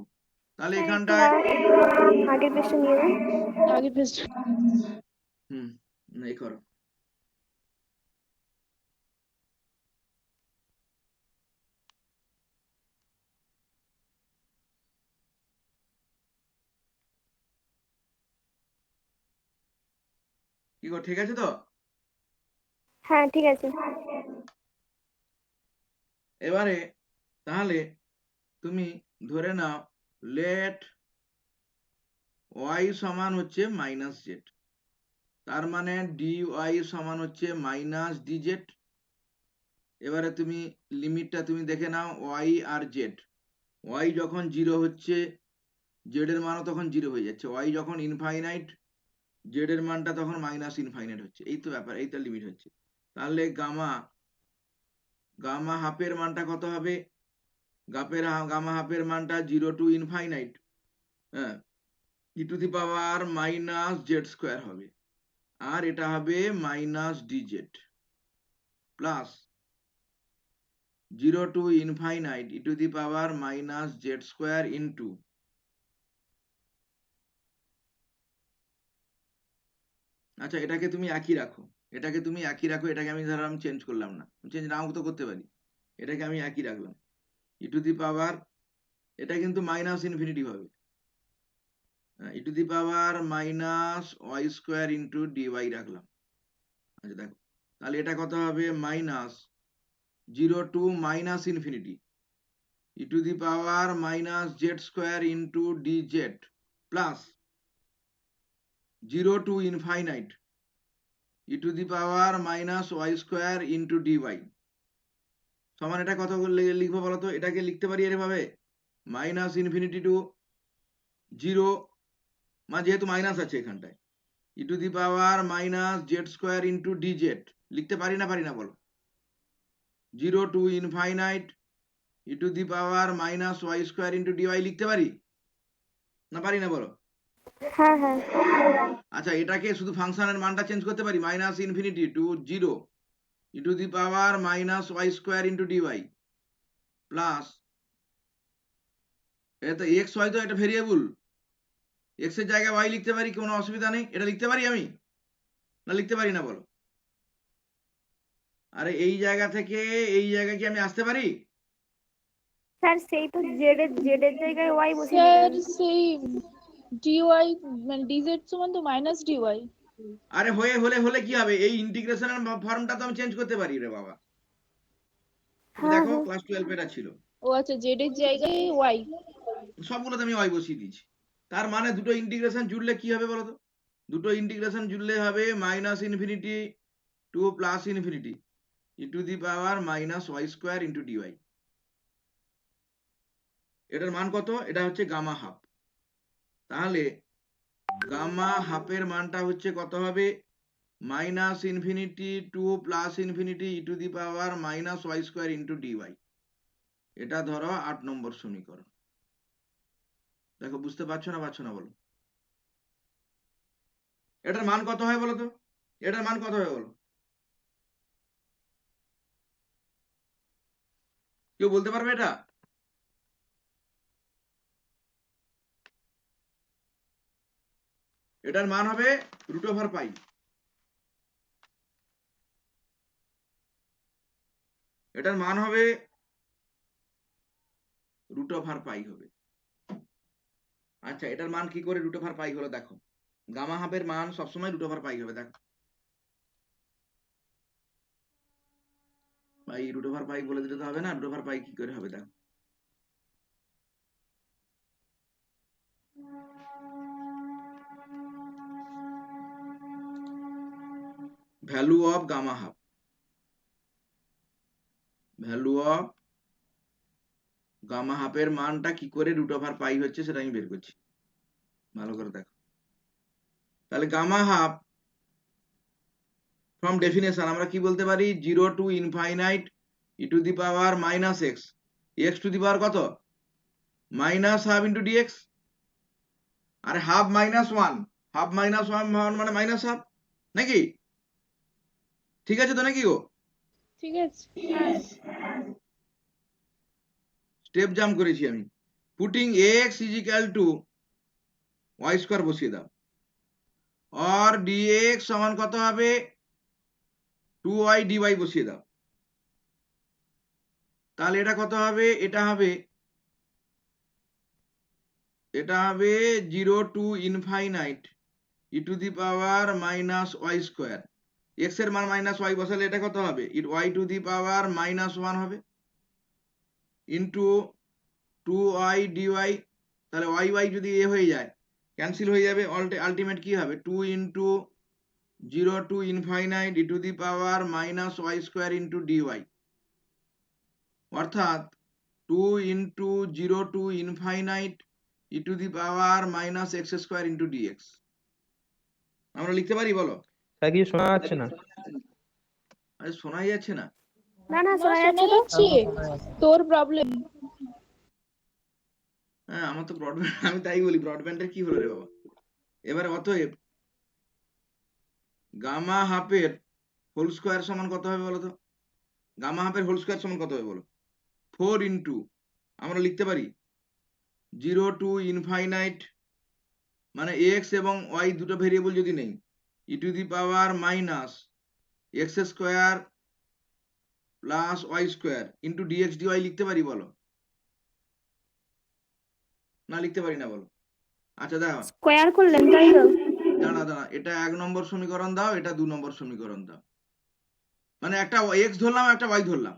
তাহলে এখানটায়
আগের পেজটা নিয়ে নাও, আগের পেজটা।
এই করো, কি গো, ঠিক আছে তো?
হ্যাঁ ঠিক আছে।
এবারে তাহলে তুমি ধরে নাও লেট ওয়াই সমান হচ্ছে মাইনাস জেড, তার মানে ডি ওয়াই সমান হচ্ছে মাইনাস ডি জেড। এবারে তুমি লিমিটটা তুমি দেখে নাও ওয়াই আর জেড, ওয়াই যখন 0 হচ্ছে জেড এর মানও তখন 0 হয়ে যাচ্ছে, ওয়াই যখন ইনফাইনাইট জেড এর মানটা তখন মাইনাস ইনফাইনাইট হচ্ছে, এই তো ব্যাপার, এই তো লিমিট হচ্ছে। তাহলে গামা হাফের মানটা কত হবে? গামা হাফের মানটা 0 টু ইনফাইনাইট হ্যাঁ e to the power minus z square হবে, আর এটা হবে minus d z plus 0 to infinite e to the power minus z square into আচ্ছা এটাকে তুমি একই রাখো, এটাকে আমি ধরলাম চেঞ্জ করলাম না, চেঞ্জ নাও তো করতে পারি, এটাকে আমি একই রাখলাম ই টু দি পাওয়ার, এটা কিন্তু মাইনাস ইনফিনিটি হবে, e to the power minus y square into d y রাখলাম। আচ্ছা দেখো তাহলে এটা কত হবে? Minus 0 to minus infinity e to the power minus z square into d z plus 0 to infinite e to the power minus y square into dy সমান এটা কত লিখবো বলতো? এটাকে লিখতে পারি এভাবে মাইনাস ইনফিনিটি টু 0, মানে যেহেতু মাইনাস আছে এখানটায়, e to the power minus z square into d z লিখতে পারি না বলো? 0 to infinite e to the power minus y square into dy লিখতে পারি না বলো?
হ্যাঁ হ্যাঁ
আচ্ছা এটাকে শুধু ফাংশনের মানটা চেঞ্জ করতে পারি, minus infinity to 0 e to the power minus y square into dy plus, এটা এক্স হয়তো এটা ভেরিয়েবল, এক্স এর জায়গায় ওয়াই লিখতে পারি, কোনো অসুবিধা নেই, এটা লিখতে পারি আমি না লিখতে পারি না বলো? আরে এই জায়গা থেকে এই জায়গায় কি আমি আসতে পারি?
স্যার সেই তো জেড এর জায়গায় ওয়াই বসিয়ে
স্যার
দিলেন।
সেই ডিওয়াই মানে ডিজেড সমান তো মাইনাস ডিওয়াই।
আরে হলে কি হবে? এই ইন্টিগ্রেশনের ফর্মটা তো আমি চেঞ্জ করতে পারি রে বাবা। তুমি
হ্যাঁ
দেখো
হ্যাঁ
ক্লাস 12 এটা ছিল,
ও আচ্ছা, জেড এর জায়গায় ওয়াই।
সবগুলোতে আমি ওয়াই বসিয়ে দিয়েছি। তার মানে দুটো ইন্টিগ্রেশন জুড়লে কি হবে বলো তো? দুটো ইন্টিগ্রেশন জুড়লে হবে minus infinity to plus infinity e to the power minus y square into dy. এটার মান কত? এটা হচ্ছে গামা হাফ। তাহলে গামা হাফের মানটা হচ্ছে কত হবে? Minus infinity to plus infinity e to the power minus y square into dy. এটা ধরো 8 নম্বর সমীকরণ। দেখো বুঝতে পারছো না বলো? এটার মান কত হয় বলো তো? এটার মান কত হয় বলো? কেউ বলতে পারবে এটা? এটার মান হবে রুট ওভার পাই। এটার মান হবে রুট ওভার পাই হবে। আচ্ছা এটার মান কি করে রুট ওভার পাই হলো? দেখো গামা হাফের মান সবসময় রুট ওভার পাই হবে। দেখো পাই রুট ওভার পাই বলে দিতে তো হবে না, রুট ওভার পাই কি করে হবে? দেখো value of gamma half, value of gamma হাফের মানটা কি করে রুট ওভার পাই হচ্ছে সেটা আমি বের করছি, ভালো করে দেখো। তাহলে গামা হাফ ফ্রম ডেফিনেশন আমরা কি বলতে পারি? 0 to infinite e to the power minus x, x to the power কত? Minus half into dx. আর half minus one, half minus one মানে মাইনাস হাফ, নাকি? ঠিক আছে তো নাকি গো?
ঠিক আছে।
স্টেপ জাম্প করেছি আমি। Putting x is equal to y square বসিয়ে দাও, আর ডিএক্স সমান কত হবে? 2y dy বসিয়ে দাও। তাহলে এটা কত হবে? এটা হবে 0 to infinite e to the power minus y square. X এর মান মাইনাস ওয়াই বসালে এটা কত হবে? Y to the power minus one হবে ইন্টু 2y dy, তাহলে y যদি এ হয়ে যায় ক্যান্সেল হয়ে যাবে, আলটিমেট কি হবে 2 into 0 to infinite e to the power minus y square into dy, অর্থাৎ 2 into 0 to infinite e to the power minus x square into dx. আমরা লিখতে পারি বলো?
স্যার কিছু শোনা যাচ্ছে না।
আরে শোনাই যাচ্ছে না?
না না
না
শোনা
শোনা
যাচ্ছে তো।
যাচ্ছে, তোর প্রবলেম।
হ্যাঁ আমার তো ব্রডব্যান্ড, আমি তাই বলি ব্রডব্যান্ডের কি হলো রে বাবা। এবারে অতএব গামা হাফের হোল স্কোয়ার সমান কত হবে বলো তো? গামা হাফের হোল স্কোয়ার সমান কত হবে বলো? 4 ইন্টু, আমরা লিখতে পারি 0 টু ইনফাইনাইট, মানে এক্স এবং ওয়াই দুটো ভেরিয়েবল যদি নেই, e to the power minus x square plus y square into dx dy লিখতে পারি বলো? না লিখতে পারি না বলো? আচ্ছা দেখো,
স্কোয়ার করলেন তাই তো?
দাঁড়া, এটা 1 নম্বর সমীকরণ দাও, এটা 2 নম্বর সমীকরণ দাও। মানে একটা এক্স ধরলাম একটা ওয়াই ধরলাম,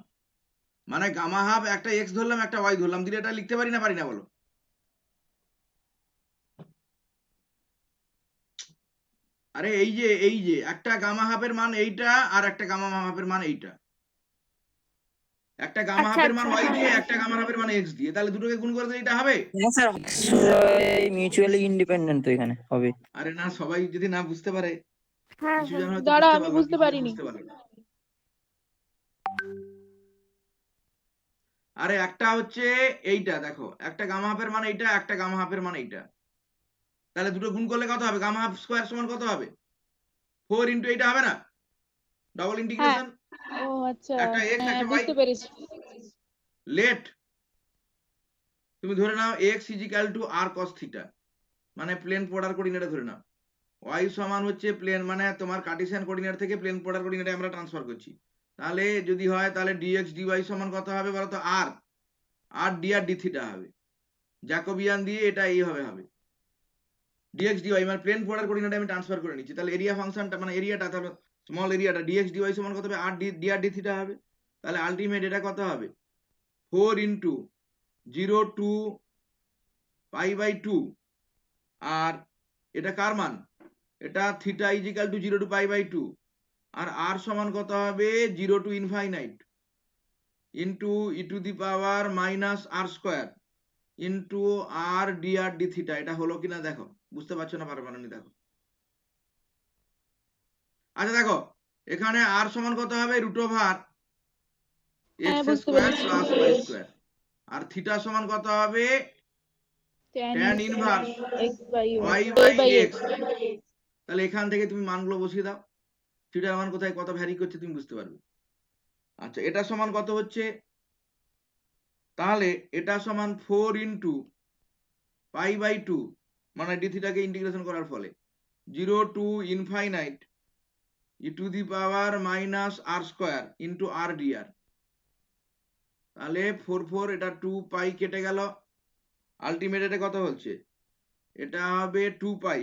মানে গামা হাফ একটা এক্স ধরলাম একটা ওয়াই ধরলাম, দিলে এটা লিখতে পারি না পারি না বলো? আরে এই যে একটা গামা হাফের মান এইটা আর একটা গামা হাফের মান এইটা, একটা গামা
আচ্ছা
হাফের মান
আচ্ছা
ওয়াই দিয়ে
হ্যাঁ।
একটা গামা হাফের মান এক্স দিয়ে, তাহলে দুটোকে গুণ করে দিলে এটা হবে?
মিউচুয়ালি ইন্ডিপেন্ডেন্ট তো এখানে হবে।
আরে না, সবাই যদি না বুঝতে পারে,
হ্যাঁ
কিছু
হ্যাঁ
জন হয়তো
দাঁড়া,
বুঝতে
আমি
পারলো,
বুঝতে
কিছু জন
পারিনি।
বুঝতে পারলো না। আরে একটা হচ্ছে এইটা, দেখো একটা গামা হাফের মান এইটা, একটা গামা হাফের মান এইটা, তাহলে দুটো গুণ করলে কত হবে? গামা হাফ স্কোয়ার সমান কত হবে? 4 ইন্টু এইটা হবে না, ডবল
হ্যাঁ,
ইন্টিগ্রেশন,
ও আচ্ছা,
একটা এক্স
হ্যাঁ
একটা ওয়াই,
বুঝতে পেরেছি।
লেট তুমি ধরে নাও এক্স ইজিক্যাল টু আর কস থিটা, মানে প্লেন পোলার কোঅর্ডিনেটে ধরে নাও, ওয়াই সমান হচ্ছে প্লেন মানে তোমার কার্টেসিয়ান কোঅর্ডিনেট থেকে প্লেন পোলার কোঅর্ডিনেটে আমরা ট্রান্সফার করছি, তাহলে যদি হয় তাহলে ডিএক্স ডিওয়াই সমান কত হবে বলো তো? আর আর ডি আর ডি থিটা হবে, জ্যাকোবিয়ান দিয়ে এটা এইভাবে হবে ডিএক্স ডিওয়াই, মানে প্লেন পোলার কোঅর্ডিনেটে আমি ট্রান্সফার করে নিচ্ছি, তাহলে এরিয়া ফাংশনটা মানে এরিয়াটা, তাহলে স্মল এরিয়াটা ডিএক্স ডিওয়াই সমান কত হবে? R d r d theta হবে, তাহলে আলটিমেট এটা কত হবে? 4 ইন্টু 0 টু পাই বাই 2, আর এটা কার মান? এটা theta equal to 0 to pi by 2, আর আর সমান কত হবে? 0 to infinite into e to the power minus r square into r d theta. এটা হলো কিনা দেখো, বুঝতে পারছো না পারবে না দেখো। আচ্ছা দেখো, এখানে আর সমান কত হবে? রুট ওভার
হ্যাঁ
এক্স
বুঝতে
স্কোয়ার
পেরেছি।
প্লাস ওয়াই স্কোয়ার, আর থিটা সমান কত হবে? Tan inverse
x by
y
y
by
by
x. তাহলে এখান থেকে তুমি মানগুলো বসিয়ে দাও, থিটার মান কোথায় কত ভ্যারি করছে তুমি বুঝতে পারবে। আচ্ছা এটা সমান কত হচ্ছে? তাহলে এটা সমান 4 ইন্টু পাই বাই 2, মানে ডি থিটাকে ইন্টিগ্রেশন করার ফলে 0 to infinite e to the power minus r square into r dr, তাহলে 4 এটা 2 পাই কেটে গেল, আলটিমেট এটা কত হচ্ছে? এটা হবে 2 পাই।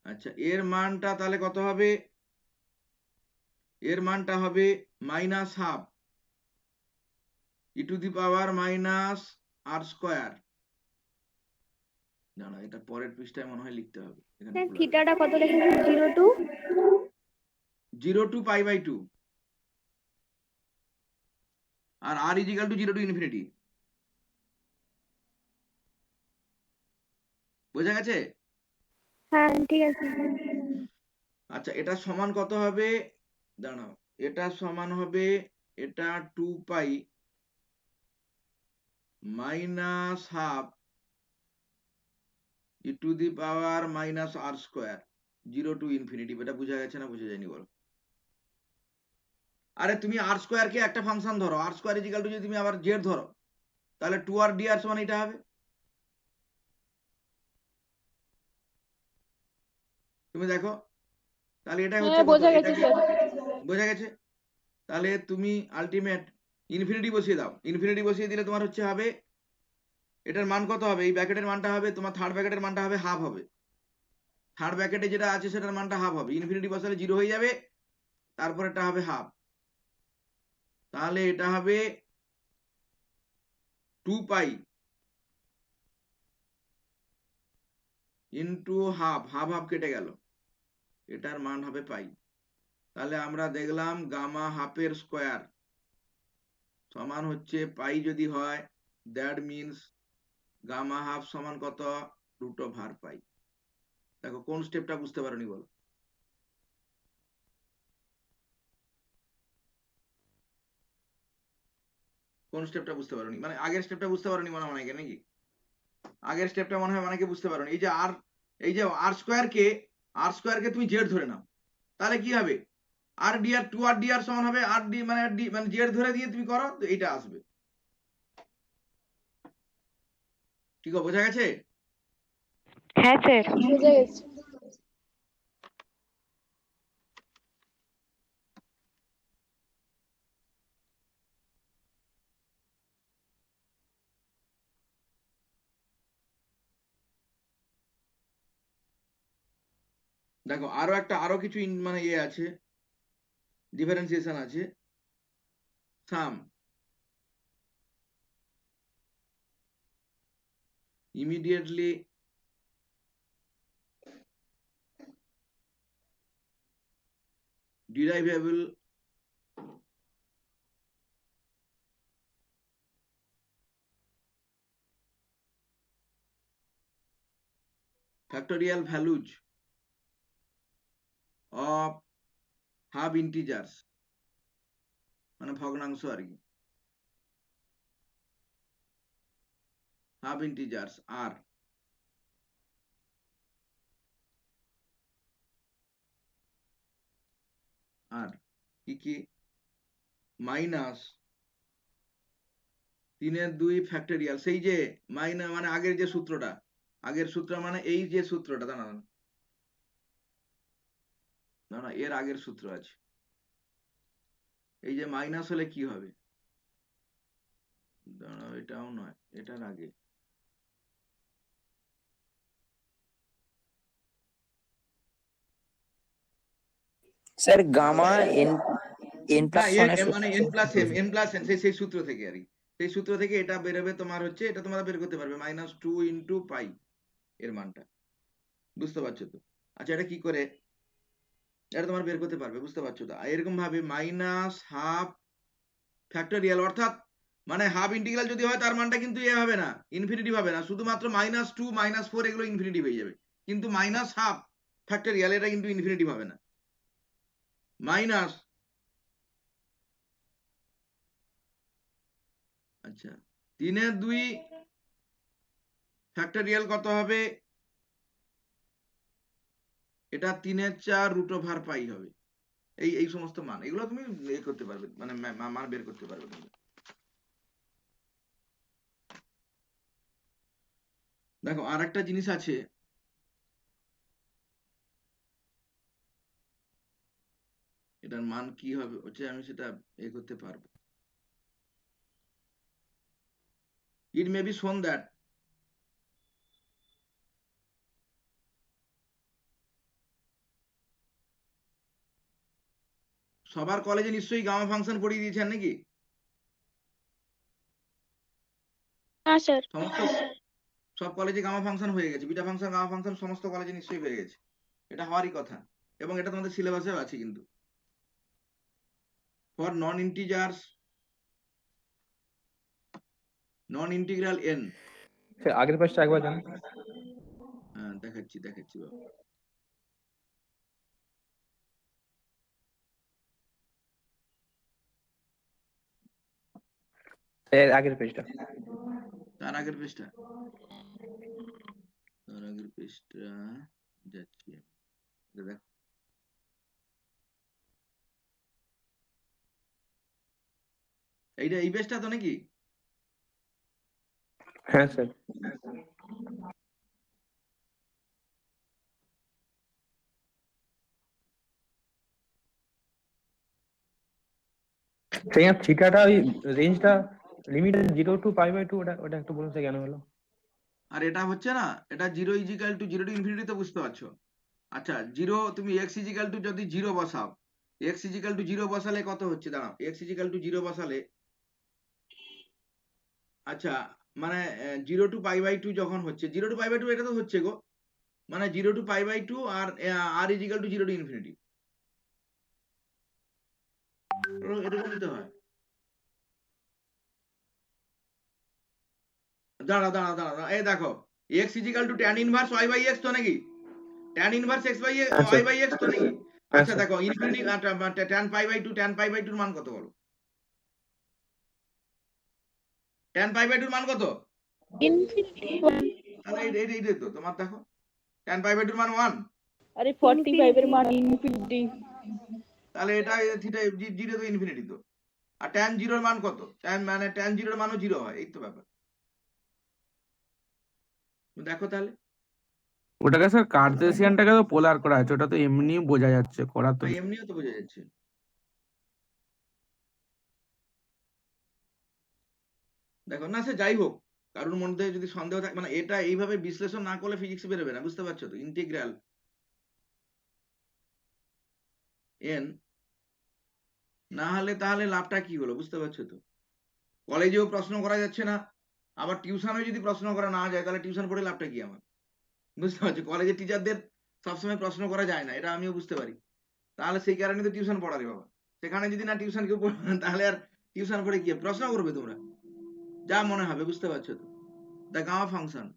আচ্ছা এর মানটা তাহলে কত হবে? এর মানটা হবে minus half e to the power minus r square. না না, এটা পরের পৃষ্ঠায় মনে হয় লিখতে হবে, এখানে ভুল হবে।
থিটাটা কত লিখেছেন? 0 টু
0 টু পাই বাই 2, আর r equal to 0 to infinity. বোঝা গেছে?
হ্যাঁ ঠিক আছে।
আচ্ছা এটা সমান কত হবে? দাঁড়াও, এটা সমান হবে, এটা 2 pi minus half e to the power minus r square 0 to infinity. এটা বোঝা গেছে না বোঝা যায়নি বলো? আরে তুমি আর স্কোয়ার কে একটা ফাংশন ধরো, আর স্কোয়ার ইজিক্যাল টু যদি তুমি আবার জেড ধরো, তাহলে 2 আর ডি আর সমান এটা হবে। তুমি দেখো, তাহলে এটা হচ্ছে
হ্যাঁ
কত?
বোঝা গেছে
এটাকে
স্যার।
বোঝা গেছে? তাহলে তুমি আলটিমেট ইনফিনিটি বসিয়ে দাও, ইনফিনিটি বসিয়ে দিলে তোমার হচ্ছে হবে, এটার মান কত হবে? এই ব্র্যাকেটের মানটা হবে তোমার, থার্ড ব্র্যাকেটের মানটা হবে হাফ হবে, থার্ড ব্র্যাকেটে যেটা আছে সেটার মানটা হাফ হবে, ইনফিনিটি বসালে 0 হয়ে যাবে, তারপর এটা হবে হাফ, তাহলে এটা হবে 2 pi into half half half কেটে গেল, এটার মান হবে পাই। তাহলে আমরা দেখলাম গামা হাফের স্কোয়ার সমান হচ্ছে পাই যদি হয়, দ্যাট মিনস গামা হাফ সমান কত, রুট অফ আর পাই। দেখো কোন স্টেপটা বুঝতে পারোনি বলো? কোন স্টেপটা বুঝতে পারোনি? মানে আগের স্টেপটা বুঝতে পারোনি মনে হয় নাকি? আগের স্টেপটা মনে হয় অনেকে বুঝতে পারোনি। এই যে আর স্কোয়ারকে তুমি জেড ধরে নাও, তাহলে কি হবে, আর ডি আর 2 আর ডি আর সমান হবে আর ডি মানে ডি মানে জেড ধরে দিয়ে তুমি করো তো এইটা আসবে। ঠিক আছে, বোঝা গেছে?
হ্যাঁ স্যার।
বোঝা গেছে।
দেখো আরো কিছু মানে আছে, ডিফারেন্সিয়েশন আছে। সাম immediately derivable factorial values of half integers মানে ভগ্নাংশ আর কি, half integers আর কি মাইনাস 3/2 ফ্যাক্টোরিয়াল, সেই যে মানে আগের যে সূত্রটা, আগের সূত্র মানে এই যে সূত্রটা, দাঁড়ান না এর আগের সূত্র আছে, এই যে মাইনাস হলে কি হবে, দাঁড়াও এটাও নয়, এটার আগে
স্যার গামা এন এন
না
প্লাস ওয়ানের
মানে n+m সেই সূত্র থেকে আর কি, সেই সূত্র থেকে এটা বেরোবে তোমার হচ্ছে, এটা তোমরা বের করতে পারবে -2 ইন্টু পাই এর মানটা, বুঝতে পারছো তো? আচ্ছা এটা কি করে, এটা তোমার বের করতে পারবে, বুঝতে পারছো তো? এরকম ভাবে -হাফ ফ্যাক্টোরিয়াল, অর্থাৎ মানে হাফ ইন্টিগ্রাল যদি হয় তার মানটা কিন্তু এ হবে না, ইনফিনিটিভ হবে না, শুধুমাত্র -2 -4 এগুলো ইনফিনিটিভ হয়ে যাবে, কিন্তু হাফ ফ্যাক্টোরিয়াল এটা কিন্তু ইনফিনিটিভ হবে না। মাইনাস, আচ্ছা 3/2 ফ্যাক্টোরিয়াল কত হবে, এটা 3/4 রুট অফ আর পাই হবে। এই সমস্ত মান এগুলো তুমি এ করতে পারবে, মানে মান বের করতে পারবে তুমি। দেখো আর একটা জিনিস আছে, এটার মান কি হবে হচ্ছে আমি সেটা এ করতে পারবো। ইট মে বি শোন দ্যাট সবার কলেজে নিশ্চয়ই গামা ফাংশন পড়িয়ে দিয়েছেন নাকি?
হ্যাঁ স্যার।
সমস্ত সব কলেজে গামা ফাংশন হয়ে গেছে, বিটা ফাংশন গামা ফাংশন সমস্ত কলেজে নিশ্চয়ই হয়ে গেছে, এটা হওয়ারই কথা, এবং এটা তোমাদের সিলেবাসেও আছে কিন্তু। For non integers non integral n,
sir আগের পেজটা একবার জান।
হ্যাঁ দেখাচ্ছি বাবা।
স্যার আগের পেজটা।
তার আগের পেজটা যাচ্ছি আমি। এটা দেখো, এই পেজটা তো নাকি?
হ্যাঁ স্যার। স্যার থিটাটা ওই রেঞ্জটা লিমিট 0 টু π/2, ওটা একটু বলুন স্যার কেন হলো?
আর এটা হচ্ছে না, এটা 0 = 0 টু ইনফিনিটি, তো বুঝতে পারছো? আচ্ছা 0 তুমি x = যদি 0 বসাও, x = 0 বসালে কত হচ্ছে, দাঁড়াও, x = 0 বসালে, আচ্ছা মানে 0 টু π/2 যখন হচ্ছে, 0 টু π/2 এটা তো হচ্ছে গো, মানে 0 to π/2 আর r = 0 to ইনফিনিটি। এরকম নিতে হয়। দাঁড়া এই দেখো x = tan ইনভার্স y/x তো নাকি, tan ইনভার্স
আচ্ছা
y/x তো নাকি। আচ্ছা
আচ্ছা
দেখো ইনফিনিটি tan π/2 এর মান কত বলো, tan π/2 এর মান কত?
ইনফিনিটি
তাহলে এইটাই তো তোমার দেখো tan π/2 এর মান 1,
আরে 45 এর
ইনফিনিটি
মান ইনফিনিটি।
তাহলে এটা থিটা 0 তো ইনফিনিটি তো। আর tan 0 এর মান কত? tan 0 এর মানও 0 হয়, এই তো ব্যাপার। দেখো তাহলে
ওটাকে স্যার কার্তেশিয়ানটাকে তো পোলার করা আছে, ওটা তো এমনি বোঝা যাচ্ছে, করা তো
এমনিও তো বোঝা যাচ্ছে। দেখো না সে যাই হোক, কারোর মধ্যে যদি সন্দেহ থাকে, মানে এটা এইভাবে বিশ্লেষণ না করলে ফিজিক্স বেরোবে না, বুঝতে পারছো তো। ইন্টিগ্রাল এন না হলে তাহলে লাভটা কি হলো, বুঝতে পারছো তো। কলেজেও প্রশ্ন করা যাচ্ছে না, আবার টিউশনে যদি প্রশ্ন করা না যায় তাহলে টিউশন পড়ে লাভটা কি আমার, বুঝতে পারছো। কলেজের টিচারদের সবসময় প্রশ্ন করা যায় না, এটা আমিও বুঝতে পারি। তাহলে সেই কারণে তো টিউশন পড়ারে বাবা। সেখানে যদি না টিউশন কেউ তাহলে আর টিউশন পড়ে কি প্রশ্ন করবে তোমরা, যা মনে হবে, বুঝতে পারছো তো। The gamma function,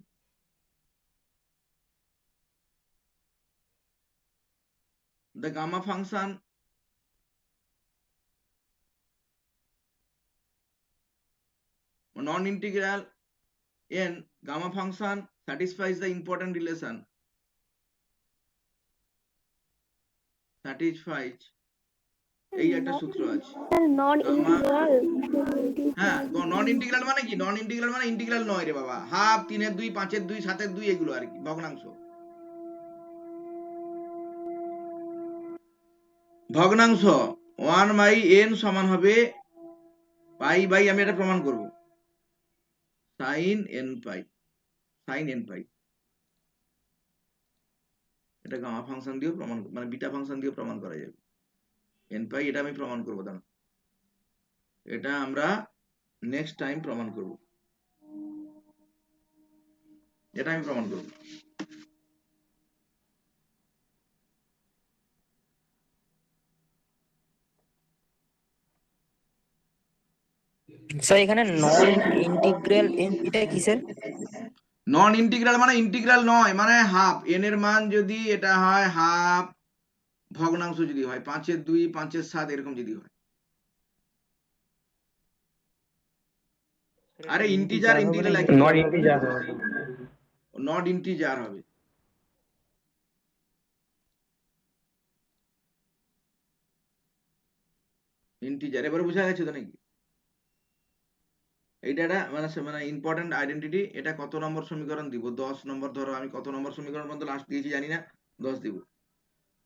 the gamma function non-integral n gamma function satisfies the important relation, satisfies এই একটা সূত্র আছে
নন
গামা।
ইন্টিগ্রাল
হ্যাঁ নন ইন্টিগ্রাল মানে কি, নন ইন্টিগ্রাল মানে ইন্টিগ্রাল নয় রে বাবা, হাফ, 3/2, 5/2, 7/2 এগুলো আর কি, ভগ্নাংশ। ভগ্নাংশ 1/n সমান হবে পাই বাই, আমি এটা প্রমাণ করব, sin n পাই, sin n পাই। এটা গামা ফাংশন দিয়েও প্রমাণ, মানে বিটা ফাংশন দিয়েও প্রমাণ করা যাবে। n পাই এটা আমি প্রমাণ করব, দাঁড়া, এটা আমরা নেক্সট টাইম প্রমাণ করব, এটা আমি প্রমাণ করব।
স্যার এখানে নন ইন্টিগ্রাল এটা কিসের?
নন ইন্টিগ্রাল মানে ইন্টিগ্রাল নয়, মানে হাফ, n এর মান যদি এটা হয় হাফ, ভগ্নাংশ যদি হয় 5/2, 5/7 এরকম যদি হয়। আরে ইন্টিজার ইন্টিগ্রাল একই,
নট ইন্টিজার
নট ইন্টিজার হবে। ইন্টিজার এবারে বোঝা গেছে তো নাকি। এইটা একটা মানে ইম্পর্টেন্ট আইডেন্টিটি। এটা কত নম্বর সমীকরণ দিব, 10 নম্বর। ধরো আমি কত নম্বর সমীকরণ পর্যন্ত লাস্ট দিয়েছি জানি না, 10 দিব।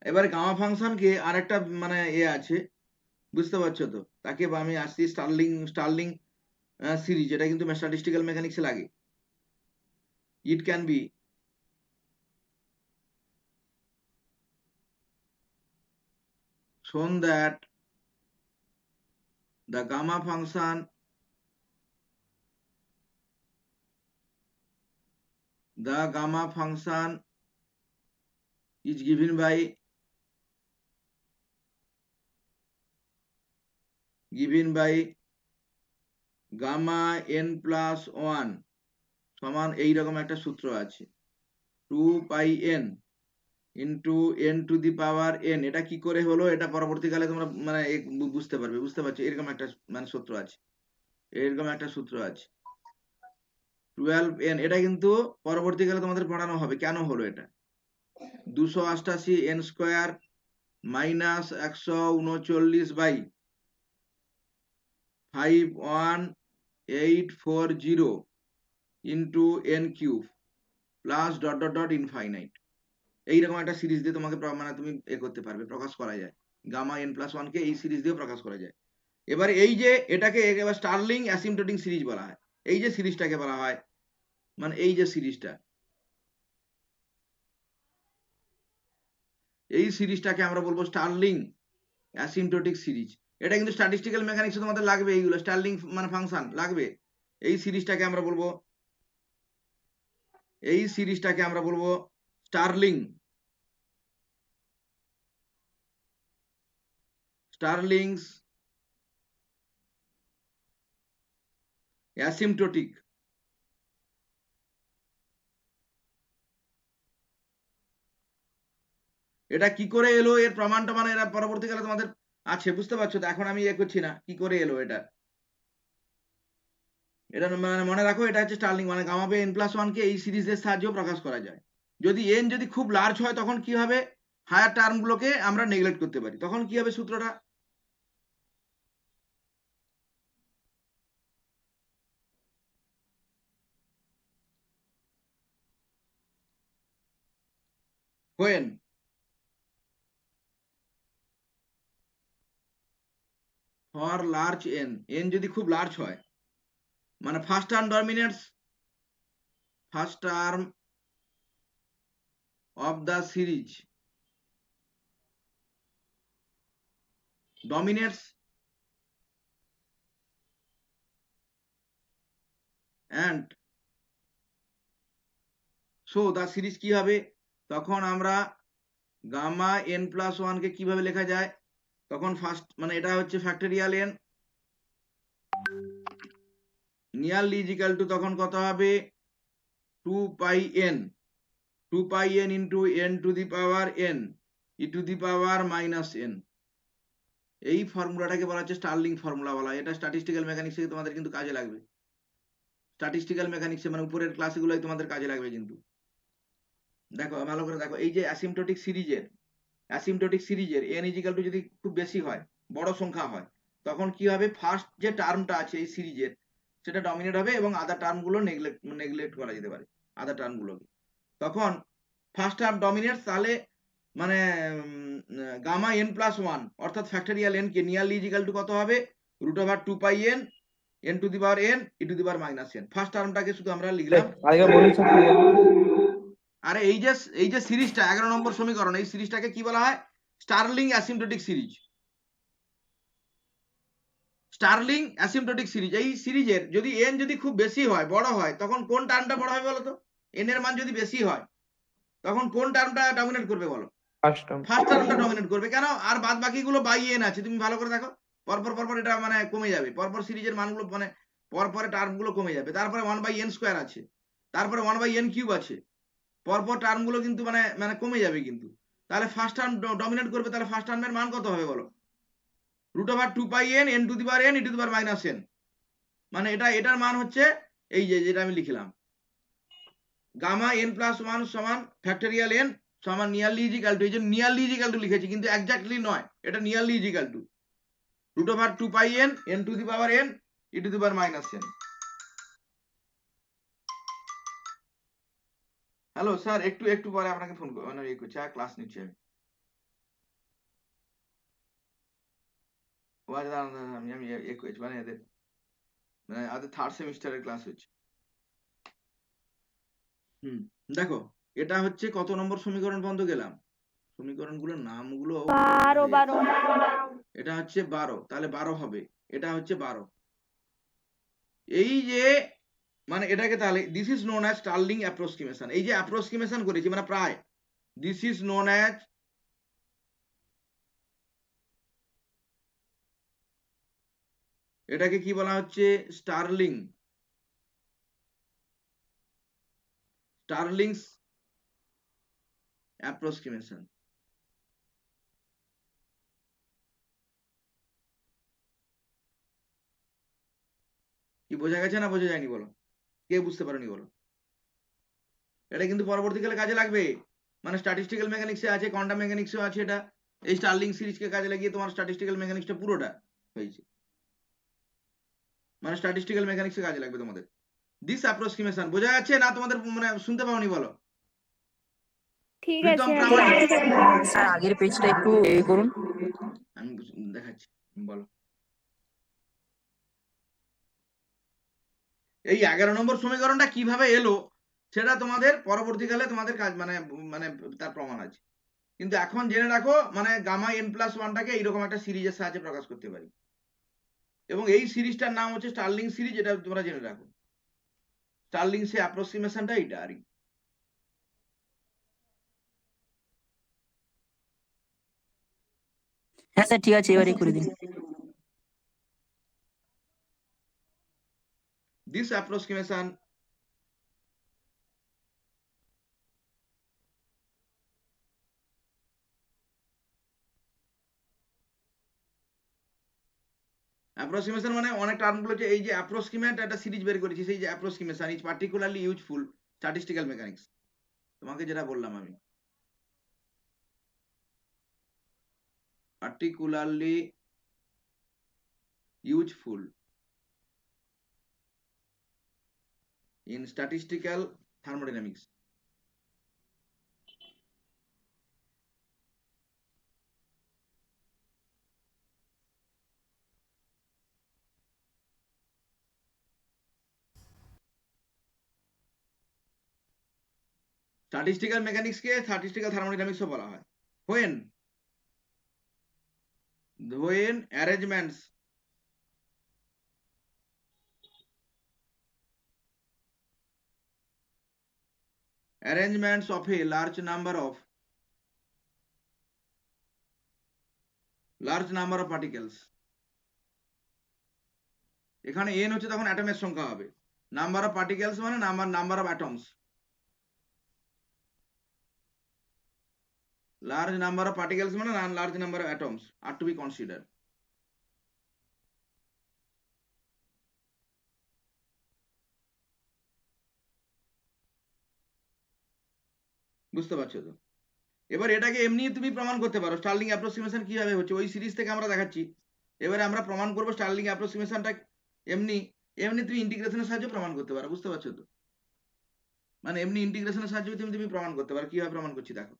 এবারে গামা ফাংশনকে আর একটা মানে আছে, বুঝতে পারছো তো। তাকে আমি আসছি স্টার্লিং সিরিজ, এটা কিন্তু স্ট্যাটিস্টিক্যাল মেকানিক্সে লাগে। It can be shown that the gamma function is given by gamma n plus 1 সমান এইরকম একটা সূত্র আছে, 2πn into n to the power n। এটা কি করে হলো এটা পরবর্তীকালে তোমরা মানে বুঝতে পারবে, বুঝতে পারছো। এরকম একটা মানে সূত্র আছে, এরকম একটা সূত্র আছে 12n। এটা কিন্তু পরবর্তীকালে তোমাদের পড়ানো হবে কেন হলো এটা। 288 n square minus 139 by 51840 into n cube plus dot dot dot infinite. এইরকম একটা সিরিজ দিয়ে তোমাকে মানে তুমি করতে পারবে, প্রকাশ করা যায়। গামা n প্লাস 1 কে এই সিরিজ দিয়ে প্রকাশ করা যায়। এবারে এই যে এটাকে একেবারে স্টার্লিং অ্যাসিম্পটোটিক সিরিজ বলা হয়, এই যে সিরিজটাকে বলা হয়, মানে এই যে সিরিজটা, এই সিরিজটাকে আমরা বলবো স্টার্লিং অ্যাসিম্পটোটিক সিরিজ। এটা কিন্তু স্ট্যাটিস্টিক্যাল মেকানিক্সে তোমাদের লাগবে, এইগুলো স্টার্লিং মানে ফাংশন লাগবে। এই সিরিজটাকে আমরা বলবো স্টার্লিংস অ্যাসিম্পটোটিক, এটা কি করে এলো, এর প্রমাণটা মানে এরা পরবর্তীকালে তোমাদের আছে, বুঝতে পারছো তো? এখন আমি করছি না কি করে এলো এটা। এটা মানে মনে রাখো, এটা হচ্ছে স্টার্লিং, মানে গামা বে n+1 কে এই সিরিজের সাহায্যে প্রকাশ করা যায়। যদি n যদি খুব লার্জ হয় তখন কি হবে, হায়ার টার্ম গুলোকে আমরা নেগলেক্ট করতে পারি। তখন কি হবে সূত্রটা, when for large n যদি খুব লার্জ হয়, মানে first term dominates, first term of the series dominates and so the series কি হবে, তখন আমরা গামা n+1 কে কিভাবে লেখা যায়, তখন ফার্স্ট মানে এটা হচ্ছে factorial n, nearly equal to তখন কত হবে 2πn, 2πn into n to the power n e to the power -n। এই ফর্মুলাটাকে বলা হচ্ছে স্টার্লিং ফর্মুলা বলা হয়। এটা স্ট্যাটিস্টিক্যাল মেকানিক্সে তোমাদের কিন্তু কাজে লাগবে, স্ট্যাটিস্টিক্যাল মেকানিক্সে মানে উপরের ক্লাসগুলোই তোমাদের কাজে লাগবে কিন্তু। দেখো ভালো করে দেখো, এই যে অ্যাসিম্পটোটিক সিরিজের n ইজিক্যাল টু যদি খুব বেশি হয়, বড় সংখ্যা হয়, তখন কি হবে, ফার্স্ট যে টার্মটা আছে এই সিরিজের সেটা ডমিনেট হবে এবং আদার টার্মগুলো নেগলেক্ট করা যেতে পারে, আদার টার্মগুলোকে। তখন ফার্স্ট টার্ম ডমিনেটস, তাহলে মানে গামা n+1 অর্থাৎ ফ্যাক্টরিয়াল n কে নিয়ারলি ইজিক্যাল টু কত হবে, √2πn n to the power n e to the power -n। First টার্মটাকে শুধু আমরা লিখলাম।
আগে বলুন স্যার কি বলুন।
আরে এই যে সিরিজটা 11 নম্বর সমীকরণ, এই সিরিজটাকে কি বলা হয়, Stirling asymptotic series. Stirling asymptotic series, এই সিরিজের যদি n যদি খুব বেশি হয়, বড় হয়, তখন কোন টার্মটা বড় হবে বলো তো, n এর মান যদি বেশি হয় তখন কোন টার্মটা ডমিনেট করবে বলো,
ফার্স্ট টার্ম।
ফার্স্ট টার্মটা ডমিনেট করবে। কেন, আর বাদ বাকিগুলো বাই n আছে, তুমি ভালো করে দেখো, পরপর এটা মানে কমে যাবে, পরপর সিরিজের মানগুলো মানে পরপর টার্মগুলো কমে যাবে। তারপরে 1/n² আছে, তারপরে 1/n³ আছে, পরপর টার্মগুলো কিন্তু মানে কমে যাবে কিন্তু। তাহলে ফার্স্ট টার্ম ডমিনেট করবে, তাহলে ফার্স্ট টার্মের মান কত হবে বলো, √2πn n to the power n e to the power -n। মানে এটার মান হচ্ছে এই যে যেটা আমি লিখলাম, গামা n+1 সমান ফ্যাক্টরিয়াল n সমান নিয়ারলি ইজিক্যাল টু, এই যে নিয়ারলি ইজিক্যাল টু লিখেছি কিন্তু এক্স্যাক্টলি নয়, এটা nearly equal to √2πn n to the power n e to the power -n। Hello sir, একটু পরে আপনাকে ফোন মানে ইয়ে করছি, ক্লাস নিচ্ছি আমি। আমি ইয়ে করছি মানে এদের থার্ড সেমিস্টারের ক্লাস হচ্ছে। দেখো এটা হচ্ছে কত নম্বর সমীকরণ পর্যন্ত গেলাম, সমীকরণগুলোর নামগুলো
12
এটা হচ্ছে 12, তাহলে 12 হবে, এটা হচ্ছে 12। এই যে মানে এটাকে তাহলে this is known as Stirling approximation, এই যে অ্যাপ্রক্সিমেশন করেছি মানে প্রায়, দিস ইজ নোন অ্যাজ এটাকে কি বলা হচ্ছে, স্টার্লিংস অ্যাপ্রক্সিমেশন। কি বোঝা গেছে না বোঝা যায়নি বলো, কে বুঝতে পারোনি বলো? এটা কিন্তু পরবর্তীকালে কাজে লাগবে, মানে স্ট্যাটিস্টিক্যাল মেকানিক্সে আছে, কোয়ান্টাম মেকানিক্সেও আছে এটা। এই স্টার্লিং সিরিজকে কাজে লাগিয়ে তোমার স্ট্যাটিস্টিক্যাল মেকানিক্সটা পুরোটা হয়েছে, মানে স্ট্যাটিস্টিক্যাল মেকানিক্সে কাজে লাগবে তোমাদের। দিস অ্যাপ্রক্সিমেশন বোঝা যাচ্ছে না তোমাদের, মানে শুনতে পাওনি বলো?
ঠিক
প্রীতম
আছে,
প্রামাণিক,
স্যার আগের পেজটা একটু এ করুন।
আমি দেখাচ্ছি, বলো। এই 11 নম্বর সমীকরণটা কিভাবে এলো সেটা তোমাদের পরবর্তীকালে তোমাদের কাজ মানে মানে তার প্রমাণ আছে, কিন্তু এখন জেনে রাখো মানে গামা n+1টাকে এইরকম একটা সিরিজের সাহায্যে প্রকাশ করতে পারি, এবং এই সিরিজটার নাম হচ্ছে স্টার্লিং সিরিজ, এটা তোমরা জেনে রাখো। স্টার্লিং সে অ্যাপ্রক্সিমেশনটা এইটা আর কি।
হ্যাঁ স্যার ঠিক আছে, এবারে করে দিন।
This approximation মানে অনেক টার্মগুলো যে এই যে অ্যাপ্রক্সিমেট একটা সিরিজ বের করেছি, সেই যে approximation is particularly useful statistical mechanics, তোমাকে যেটা বললাম আমি, particularly useful in statistical thermodynamics. Statistical মেকানিক্সকে স্ট্যাটিস্টিক্যাল থার্মোডাইনামিক্সও বলা হয়। when arrangements of a large number of particles, এখানে n হচ্ছে তখন অ্যাটমের সংখ্যা হবে, নাম্বার অফ পার্টিকেলস মানে number of atoms, large number of particles মানে large number of atoms are to be considered. বুঝতে পারছো তো? এবার এটাকে এমনি তুমি প্রমাণ করতে পারো স্টার্লিং অ্যাপ্রক্সিমেশন কিভাবে হচ্ছে, ওই সিরিজ থেকে আমরা দেখাচ্ছি। এবারে আমরা প্রমাণ করব স্টার্লিং অ্যাপ্রক্সিমেশনটা এমনি এমনি তুমি ইন্টিগ্রেশনের সাহায্যে প্রমাণ করতে পারো। বুঝতে পারছো তো? মানে এমনি ইন্টিগ্রেশনের সাহায্যে তুমি প্রমাণ করতে পারো। কিভাবে প্রমাণ করছি দেখো।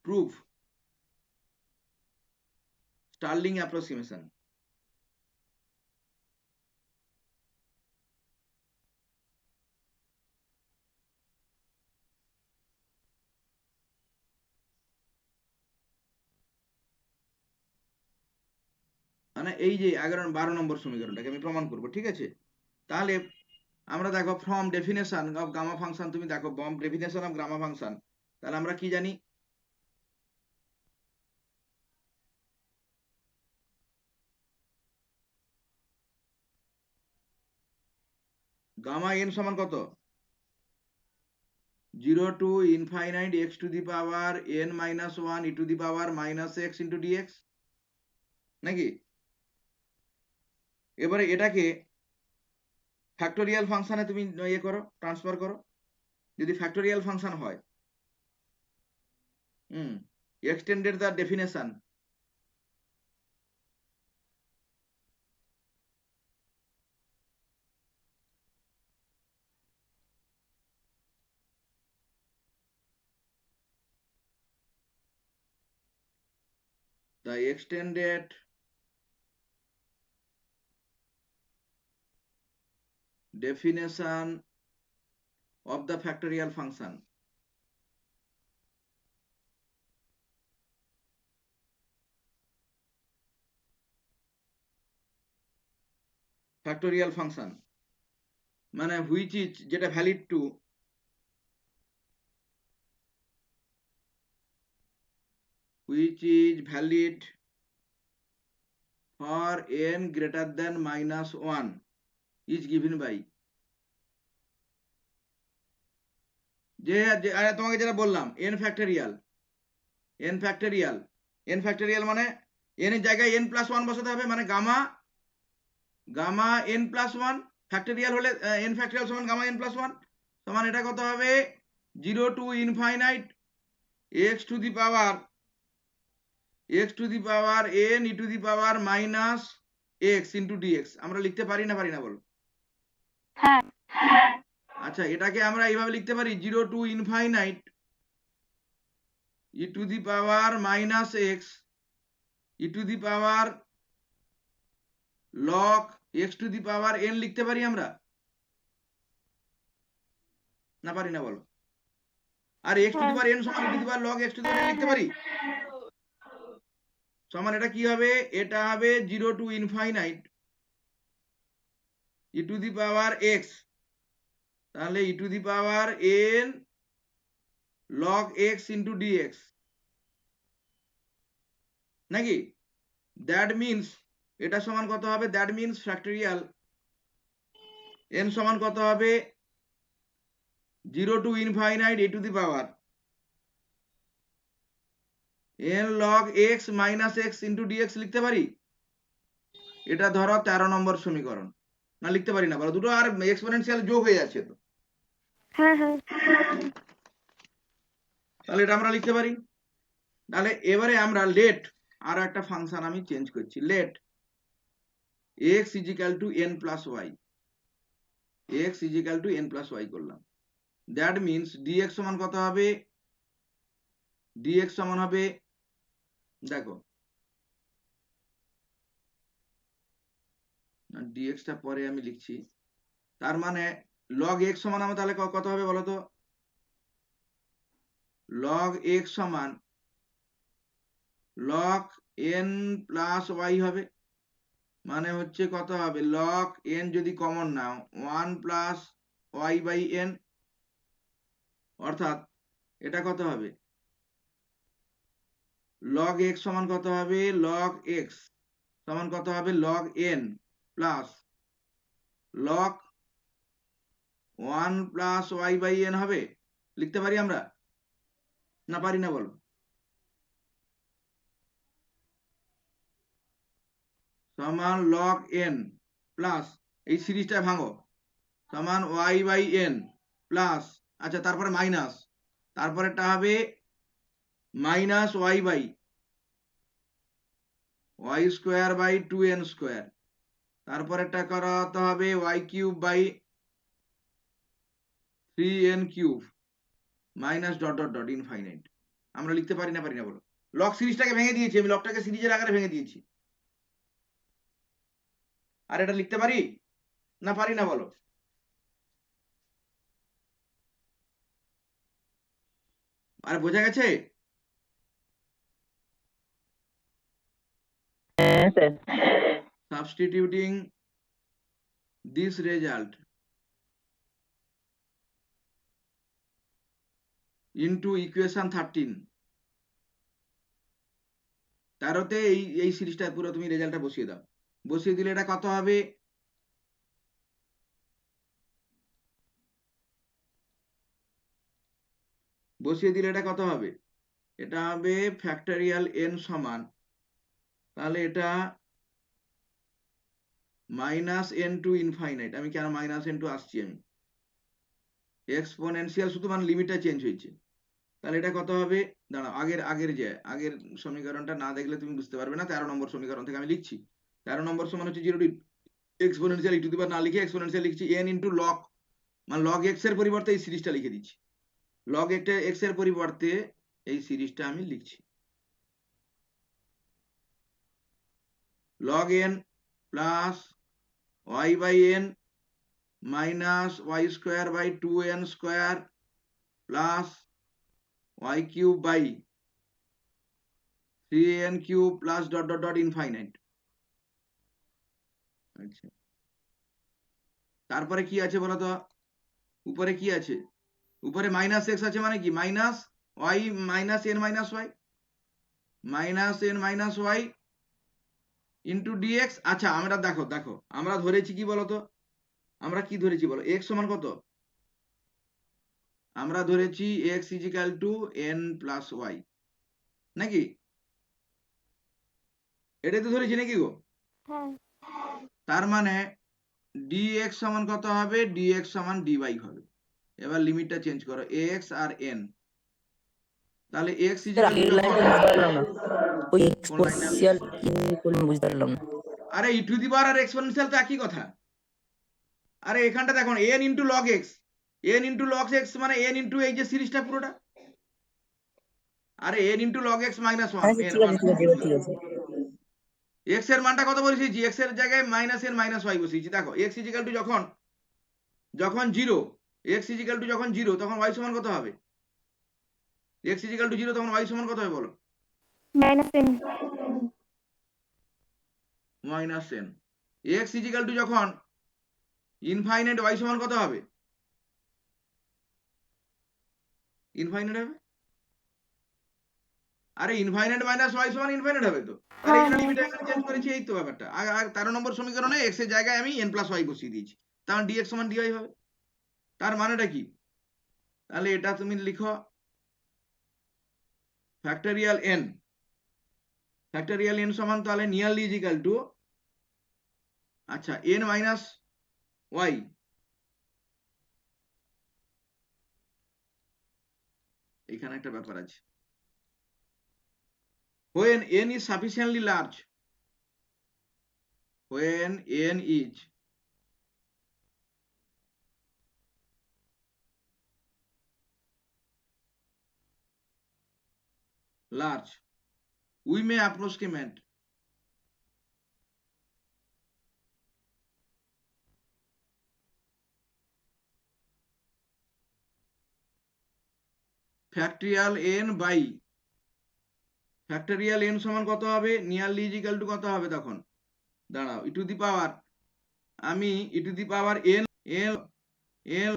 Proof Stirling approximation. মানে এই যে 11-12 নম্বর সমীকরণটাকে আমি প্রমাণ করব, ঠিক আছে? তাহলে আমরা দেখো from definition of gamma function, তুমি দেখো from definition of gamma function, তাহলে আমরা কি জানি? গামা এন সমান কত? 0 to infinite x to the power n minus 1 e to the power minus x into dx, নাকি? এবারে এটাকে ফ্যাক্টোরিয়াল ফাংশনে তুমি ইয়ে করো, ট্রান্সফার করো। যদি ফ্যাক্টোরিয়াল ফাংশন হয়, extended the definition, the extended definition of the factorial function, factorial function মানে which is যেটা valid to which is valid for n greater than minus 1 is given by, যে তোমাকে যেটা বললাম n ফ্যাক্টোরিয়াল, মানে n এর জায়গায় n প্লাস 1 বসাতে হবে, মানে গামা n প্লাস 1 ফ্যাক্টোরিয়াল হলে n ফ্যাক্টোরিয়াল সমান গামা n প্লাস 1 সমান এটা কত হবে? 0 to infinite x to the power n e to the power minus x into dx। আমরা লিখতে পারি না বলো?
হ্যাঁ।
আচ্ছা, এটাকে আমরা এইভাবে লিখতে পারি 0 to infinite e to the power minus x e to the power log x to the power n লিখতে পারি আমরা, না পারি না বলো? আর x to the power n সমান e to the power log x to the power n লিখতে পারি। সমান এটা কি হবে? এটা হবে 0 to infinite e to the power x, তাহলে e to the power n log x into dx, নাকি? দ্যাট মিনস এটা সমান কত হবে? দ্যাট মিনস ফ্যাক্টরিয়াল n সমান কত হবে? 0 to infinite a two the power n log x minus x into dx লিখতে পারি? এটা ধরো 13 নম্বর সমীকরণ। না লিখতে পারি না বলো? দুটো আর এক্সপোনেনশিয়াল যোগ হয়ে যাচ্ছে তো।
হ্যাঁ হ্যাঁ
তাহলে এটা আমরা লিখতে পারি। তাহলে এবারে আমরা লেট আরো একটা ফাংশন আমি চেঞ্জ করছি। Let x is equal to n plus y, x is equal to n plus y করলাম। দ্যাট মিনস dx সমান কত হবে? dx সমান হবে, দেখো dx টা পরে আমি লিখছি। তার মানে log x সমান আমার তাহলে কত হবে বলো তো? log x সমান log n প্লাস ওয়াই হবে। মানে হচ্ছে কত হবে? log n যদি কমন নাও 1 প্লাস ওয়াই বাই n, অর্থাৎ এটা কত হবে? log x সমান কত হবে? log x সমান কত হবে? log n plus log 1 plus Y by n হবে। লিখতে পারি আমরা? না পারি না বলো? সমান log n প্লাস এই সিরিজটা ভাঙো, সমান ওয়াই বাই n প্লাস, আচ্ছা তারপরে মাইনাস, তারপরেটা হবে minus y by y square by 2n square, তারপরেরটা করাতে হবে y cube by 3n cube minus dot dot dot infinite. আমরা লিখতে পারি না বলো? লগ সিরিজটাকে ভেঙে দিয়েছি আমি, লগটাকে সিরিজের আকারে ভেঙে দিয়েছি। আর এটা লিখতে পারি না পারি না বলো? আর বোঝা গেছে?
হ্যাঁ sir.
Substituting this result into equation 13, 13তে এই সিরিজটা পুরো তুমি রেজাল্টটা বসিয়ে দাও। বসিয়ে দিলে এটা কত হবে? বসিয়ে দিলে এটা কত হবে? এটা হবে ফ্যাক্টরিয়াল n সমান, তাহলে এটা মাইনাস n টু ইনফাইনাইট। আমি কেন মাইনাস n টু আসছি, আমি এক্সপোনেনশিয়াল শুধু মানে লিমিটটা চেঞ্জ হয়েছে। তাহলে এটা কত হবে? দাঁড়াও, আগের সমীকরণটা না দেখলে তুমি বুঝতে পারবে না। 13 নম্বর সমীকরণ থেকে আমি লিখছি। 13 নম্বর সমান হচ্ছে 0 to exponential e to the power না লিখে এক্সপোনেনশিয়াল লিখছি n ইন্টু লগ, মানে লগ এক্স এর পরিবর্তে এই সিরিজটা লিখে দিচ্ছি। লগ এক্স এর পরিবর্তে এই সিরিজটা আমি লিখছি। log n plus Y by n minus y square by 2n square plus y cube by 3n cube plus dot dot dot infinite. আচ্ছা, তারপরে কি আছে বলো তো? উপরে কি আছে? উপরে মাইনাস এক্স আছে, মানে কি? Minus y minus n minus y, minus n minus y into dx. আচ্ছা আমরা দেখো আমরা ধরেছি কি বলতো? আমরা কি ধরেছি বলো? এক্স সমান কত? আমরা ধরেছি x is equal to n plus y, নাকি? এটাই তো ধরেছি নাকি গো?
হ্যাঁ
তার মানে dx সমান কত হবে? dx সমান dy হবে। এবার লিমিটটা চেঞ্জ করো, x আর n। তাহলে x
স্যার আগের লাইনটা বুঝতে পারলাম না, ওই
কোন লাইনটা?
এক্সপোনেনশিয়াল কি করলাম বুঝতে পারলাম না।
আরে ই to the power R exponential তো একই কথা। আরে এখানটা দেখো n into log x, n into log x মানে n ইন্টু এই যে সিরিজটা পুরোটা। আরে n into log x minus one,
হ্যাঁ স্যার, ঠিক আছে এবার ঠিক আছে।
এক্স এর মানটা কত বসিয়েছি? এক্স এর জায়গায় মাইনাস এন মাইনাস ওয়াই বসিয়েছি। দেখো এক্স ইজিক্যাল টু যখন জিরো, এক্স ইজিক্যাল টু যখন জিরো তখন ওয়াই সমান কত হবে? এক্স ইজিক্যাল টু জিরো তখন ওয়াই সমান কত হবে বলো?
Minus n.
Minus n. X is equal to যখন ইনফাইনাইট ওয়াই সমান কত হবে? ইনফাইনাইট হবে। আরে ইনফাইনাইট মাইনাস ওয়াই সমান ইনফাইনাইট হবে তো, তাহলে এই জন্য
হ্যাঁ
লিমিট এখানে চেঞ্জ করেছি, এই তো ব্যাপারটা। আর 13 নম্বর সমীকরণে এক্স এর জায়গায় আমি n প্লাস ওয়াই বসিয়ে দিয়েছি, তখন ডিএক্স সমান ডিওয়াই হবে। তার মানেটা কি? তাহলে এটা তুমি লিখো ফ্যাক্টরিয়াল n, ফ্যাক্টরিয়াল n সমান তাহলে নিয়ারলি ইজ ইকুয়াল টু, আচ্ছা n মাইনাস ওয়াই, এখানে একটা ব্যাপার আছে, when n is sufficiently large, when n is large, we may approximate factorial n by factorial n সমান কত হবে, নিয়ারলি ইজ ইকুয়াল টু কত হবে তখন, দাঁড়াও, ই টু দি পাওয়ার, আমি e to the power n n n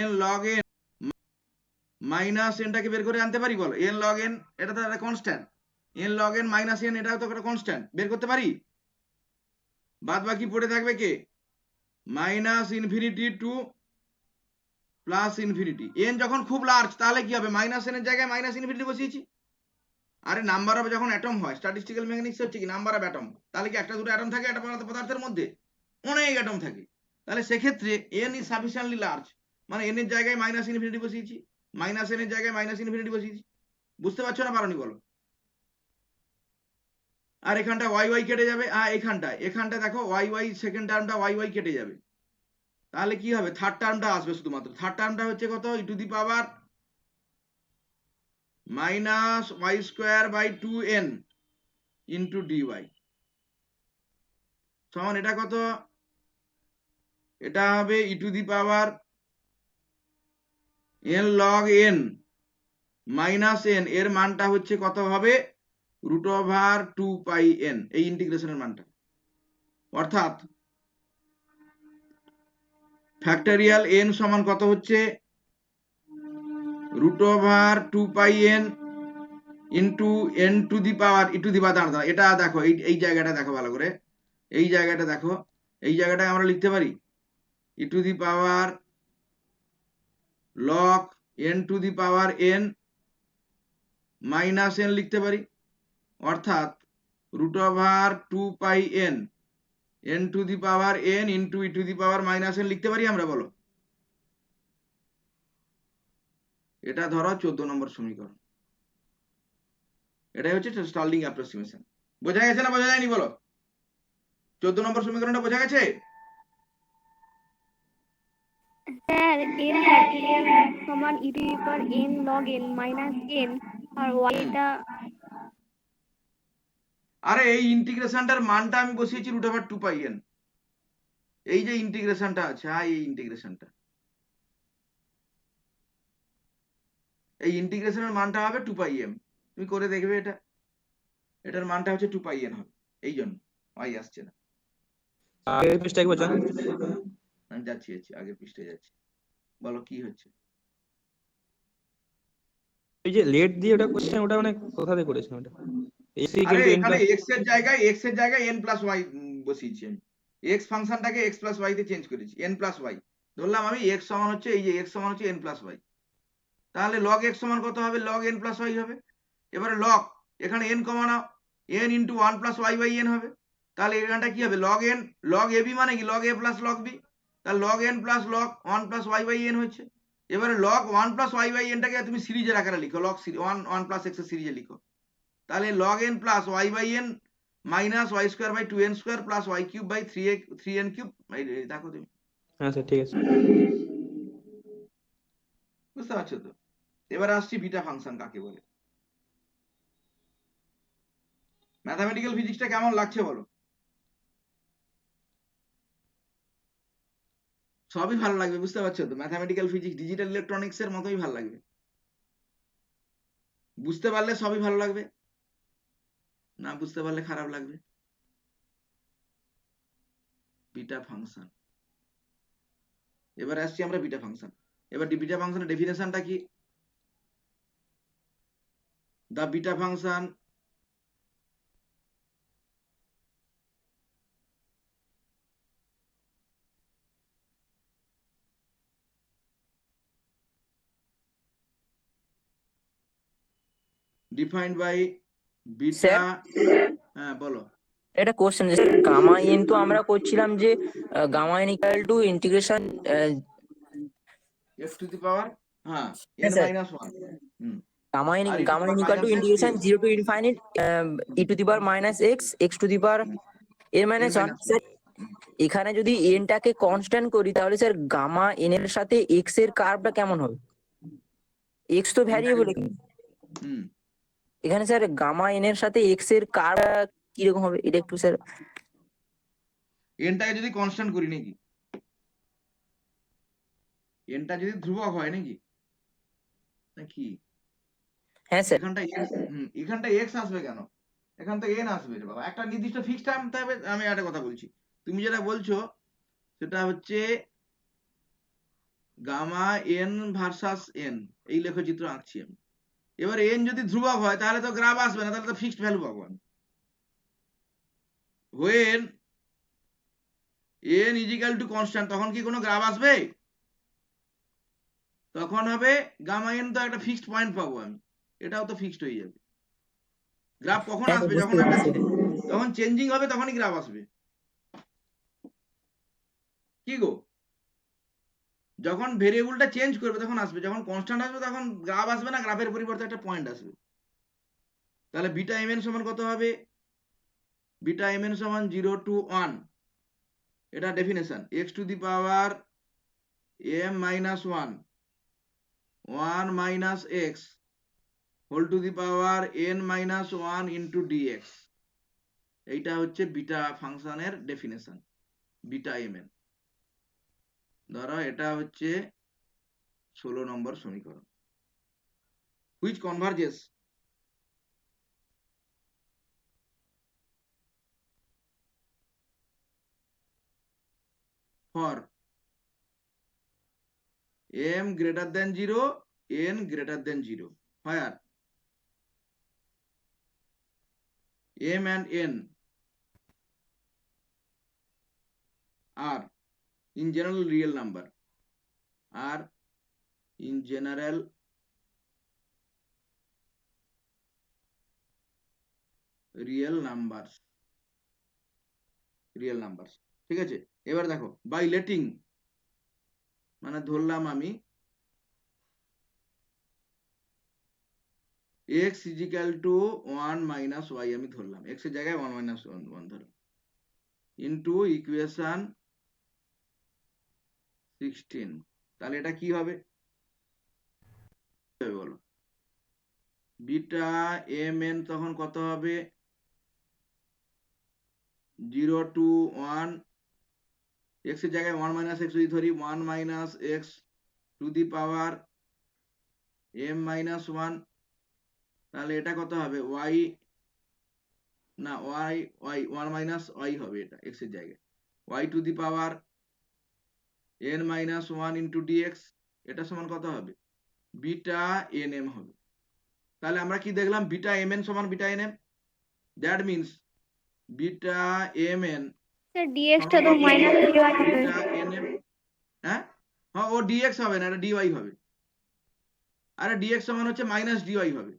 n log n minus এনটাকে বের করে আনতে পারি, বলো n log n, এটা তো একটা constant, n log n minus n এটাও তো একটা কনস্ট্যান্ট, বের করতে পারি। বাদ বাকি পড়ে থাকবে কে, minus infinity to plus infinity. n যখন খুব লার্জ তাহলে কি হবে, মাইনাস n এর জায়গায় মাইনাস ইনফিনিটি বসিয়েছি। আরে নাম্বার অফ যখন অ্যাটম হয়, স্ট্যাটিস্টিক্যাল মেকানিক্স হচ্ছে কি নাম্বার অফ অ্যাটম, তাহলে কি একটা দুটো অ্যাটম থাকে একটা পদার্থের মধ্যে, অনেক অ্যাটম থাকে। তাহলে সেক্ষেত্রে n ইজ সাফিসিয়েন্টলি লার্জ, মানে n এর জায়গায় মাইনাস ইনফিনিটি বসিয়েছি, মাইনাস n এর জায়গায় মাইনাস ইনফিনিটি বসিয়েছি। বুঝতে পারছো না পারোনি বলো? আর এখানটা ওয়াই ওয়াই কেটে যাবে, এখানটায় দেখো ওয়াই ওয়াই সেকেন্ড টার্মটা ওয়াই ওয়াই কেটে যাবে, তাহলে কি হবে, থার্ড টার্মটা আসবে শুধুমাত্র। থার্ড টার্মটা হচ্ছে কত, e to the power minus y square by 2n into dy সমান এটা কত, এটা হবে e to the power n log n minus n, এর মানটা হচ্ছে কত হবে, রুট ওভার 2 পাই n, এই ইন্টিগ্রেশনের মানটা। অর্থাৎ ফ্যাক্টরিয়াল n সমান কত হচ্ছে, root over 2 pi n into n to the power e to the power, দাঁড়া এটা দেখো, এই জায়গাটা দেখো ভালো করে, এই জায়গাটা দেখো, এই জায়গাটায় আমরা লিখতে পারি e to the power log n to the power n minus n লিখতে পারি, অর্থাৎ root over 2 pi n n to the power n into e to the power minus n লিখতে পারি আমরা, বলো। এটা ধরো 14 নম্বর সমীকরণ, এটাই হচ্ছে স্টার্লিং অ্যাপ্রক্সিমেশন। বোঝা গেছে না বোঝা যায়নি বলো? 14 নম্বর সমীকরণটা বোঝা গেছে?
স্যার n ফ্যাক্টরিয়াল সমান e to the power n log n minus n, আর y এটা
আরে এই ইন্টিগ্রেশনটার মানটা আমি বসিয়েছি রুট ওভার 2 পাই n, এই যে ইন্টিগ্রেশনটা আছে, এই ইন্টিগ্রেশনটা, এই ইন্টিগ্রেশনের মানটা হবে 2 পাই m, তুমি করে দেখবে এটা, এটার মানটা হচ্ছে 2 পাই n হবে, এই জন্য y আসছে না।
আগের পৃষ্ঠা একবার যান।
আমি যাচ্ছি আগের পৃষ্ঠায় যাচ্ছি, বলো কি হচ্ছে।
ওই যে লেট দিয়ে ওটা করছেন, ওটা মানে কোথা থেকে করেছেন ওটা? x
আরে
ইকুয়াল টু n
এখানে
প্লাস,
x এর জায়গায় n প্লাস ওয়াই বসিয়েছি আমি, x ফাংশনটাকে x প্লাস ওয়াই তে চেঞ্জ করেছি, n প্লাস ওয়াই ধরলাম আমি, x সমান হচ্ছে এই যে x সমান হচ্ছে n প্লাস ওয়াই, তাহলে log x সমান কত হবে, log n প্লাস ওয়াই হবে। এবারে log, এখানে n কমানো, n into 1 plus Y by n হবে, তাহলে এখানটা কি হবে, log n log ab মানে কি log a plus log b, তাহলে log n plus log 1 plus Y by n হচ্ছে। এবারে log 1 প্লাস ওয়াই বাই nটাকে তুমি সিরিজের আকারে লিখো, log 1 প্লাস x এর সিরিজে লিখো, তাহলে log n plus Y by n minus y square by 2n square plus y cube by 3n cube, দেখো তুমি।
হ্যাঁ স্যার ঠিক আছে।
বুঝতে পারছো তো? এবার আসছি বিটা ফাংশন কাকে বলে। ম্যাথামেটিক্যাল ফিজিক্সটা কেমন লাগছে বলো? সবই ভালো লাগবে, বুঝতে পারছো তো? ম্যাথামেটিক্যাল ফিজিক্স ডিজিটাল ইলেকট্রনিক্স এর মতোই ভালো লাগবে, বুঝতে পারলে সবই ভালো লাগবে, না বুঝতে পারলে খারাপ লাগবে। বিটা ফাংশন, এবার আসছি আমরা বিটা ফাংশন। এবার বিটা ফাংশনের ডেফিনেশনটা কি, the beta function defined by beta
sir
হ্যাঁ বলো
এটা কোশ্চেন যে গামা ইন তো আমরা করছিলাম যে gamma n equal to integration
x to the power হ্যাঁ n
স্যার
minus 1 হুম
গামা ইন
আর e to the power
equal to
minus x
integration
dx
0 to infinite e to the power minus x to the power এর
n
minus one.
minus 1
sir এখানে যদি এনটাকে constant করি তাহলে sir gamma n এর সাথে x এর কার্ভটা কেমন হবে? এক্স তো ভ্যারিয়েবল
হুম
এখানে স্যার গামা এন এর সাথে এক্স এর কার্ভটা কিরকম হবে এটা একটু স্যার।
nটাকে যদি কনস্ট্যান্ট করি নাকি nটা যদি ধ্রুবক হয় নাকি
হ্যাঁ স্যার
এখানটা x আসবে কেন এখান থেকে n আসবে রে বাবা একটা নির্দিষ্ট ফিক্সড টার্ম থাকবে আমি একটা কথা বলছি তুমি যেটা বলছো সেটা হচ্ছে গামা n ভার্সাস n এই লেখচিত্র আঁকছি আমি এবার n যদি ধ্রুবক হয় তাহলে তো গ্রাফ আসবে না তাহলে তো ফিক্সড ভ্যালু পাবো আমি when n is equal to constant তখন কি কোনো গ্রাফ আসবে তখন হবে গামা n তো একটা ফিক্সড পয়েন্ট পাবো আমি এটাও তো ফিক্সড হয়ে যাবে গ্রাফ কখন
হ্যাঁ,
আসবে
বুঝতে
যখন একটা
পেরেছি।
যখন চেঞ্জিং হবে তখনই গ্রাফ আসবে কি গো যখন ভেরিয়েবলটা চেঞ্জ করবে তখন আসবে যখন কনস্ট্যান্ট আসবে তখন গ্রাফ আসবে না গ্রাফের পরিবর্তে একটা পয়েন্ট আসবে তাহলে বিটা mn সমান কত হবে বিটা mn সমান 0 to 1 এটা definition x to the power m minus 1 1 minus x whole to the power n minus 1 into dx এইটা হচ্ছে বিটা ফাংশনের ডেফিনেশন বিটা mn ধরো এটা হচ্ছে 16 নম্বর সমীকরণ which converges for m greater than 0 n greater than 0 where m and n are in general real number are in general real numbers ঠিক আছে এবার দেখো বাই লেটিং মানে ধরলাম আমি x is equal to 1 minus y আমি ধরলাম x এর জায়গায় 1 minus 1 ধরলাম ইন্টু ইকুয়েশন 16 তাহলে এটা কি হবে বলো বিটা mn তখন কত হবে 0 to 1 x এর জায়গায় 1 minus x যদি ধরি 1 minus x to the power m minus 1 তাহলে এটা কত হবে y না y 1 minus y হবে এটা x এর জায়গায় y two the power n minus 1 into dx এটা সমান কত হবে বিটা nm হবে তাহলে আমরা কি দেখলাম বিটা mn সমান beta nm that means beta mn
sir dx টা তো মাইনাস dy হবে
বিটা nm হ্যাঁ হ্যাঁ ও dx হবে না এটা dy হবে আরে dx সমান হচ্ছে মাইনাস dy হবে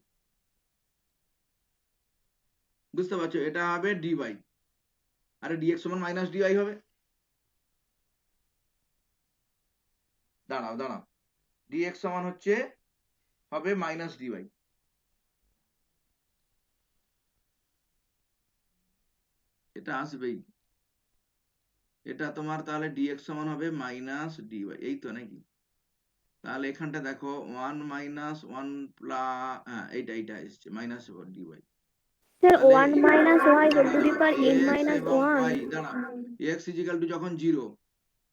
বুঝতে পারছো এটা হবে dy আরে dx সমান মাইনাস dy হবে দাঁড়াও dx সমান হচ্ছে হবে মাইনাস dy এটা আসবেই এটা তোমার তাহলে dx সমান হবে মাইনাস dy এই তো নাকি তাহলে এখানটা দেখো 1 minus 1 প্লাস হ্যাঁ এইটা এসছে মাইনাস dy
স্যার
তাহলে
1 minus y whole to the
দাঁড়াও
পাওয়ার n
x
minus
এবং
1
y দাঁড়াও x is equal to যখন 0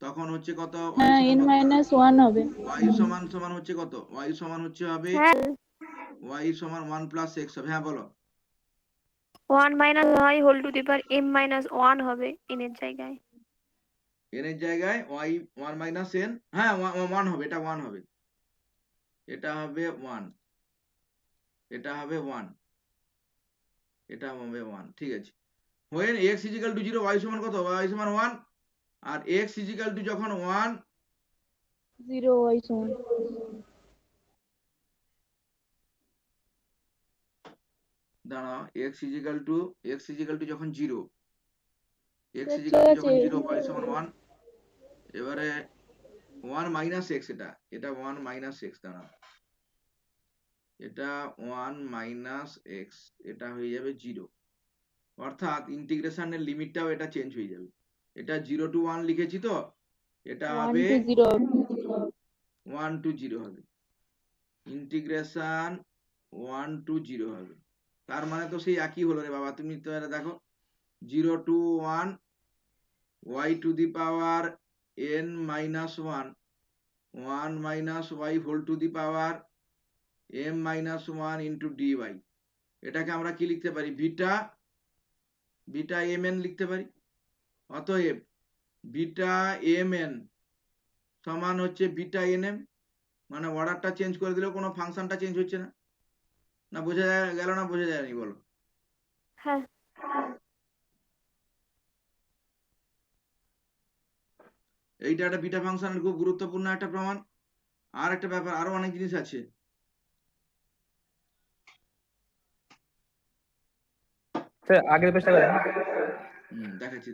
তখন হচ্ছে কত y
হ্যাঁ
সমান
n
কত
মাইনাস 1 হবে।
y সমান হচ্ছে কত y সমান হচ্ছে হবে
হ্যাঁ
y সমান 1 প্লাস x হবে হ্যাঁ বলো
1 minus y whole to the power m minus 1 হবে n এর জায়গায়
n এর জায়গায় y 1 মাইনাস n হ্যাঁ 1 হবে এটা 1 হবে এটা হবে 1 এটা হবে 1, এটা হবে 1, ঠিক আছে। when x is equal to 0 y সমান কত, y সমান 1, আর x is equal to যখন 1,
0 y সমান
দাঁড়াও, x is equal to যখন 0, x is
ঠিক
equal to
আছে
যখন 0 y সমান 1, এবারে 1 মাইনাস x, এটা 1 মাইনাস x, দাঁড়াও, এটা 1 মাইনাস x, এটা হয়ে যাবে 0, অর্থাৎ ইন্টিগ্রেশনের লিমিটটাও এটা চেঞ্জ হয়ে যাবে। এটা 0 to 1 লিখেছি, তো এটা
1
হবে
to 0
1 to 0 হবে, ইন্টিগ্রেশন 1 to 0 হবে। তার মানে তো সেই একই হলো রে বাবা, তুমি তো এটা দেখো 0 to 1 y to the power n minus 1, 1 minus y whole to the power m minus 1 into dy, এটাকে আমরা কি লিখতে পারি, বিটা mn লিখতে পারি। অতএব বিটা mn সমান হচ্ছে বিটা nm, মানে অর্ডারটা চেঞ্জ করে দিলেও কোনো ফাংশনটা চেঞ্জ হচ্ছে না, না বোঝা গেল না, বোঝা যায়নি বলো?
হ্যাঁ
এইটা একটা বিটা ফাংশনের খুব গুরুত্বপূর্ণ একটা প্রমাণ। আর একটা ব্যাপার, আরো অনেক জিনিস আছে।
স্যার আগের পেজটা করেন।
দেখাচ্ছি।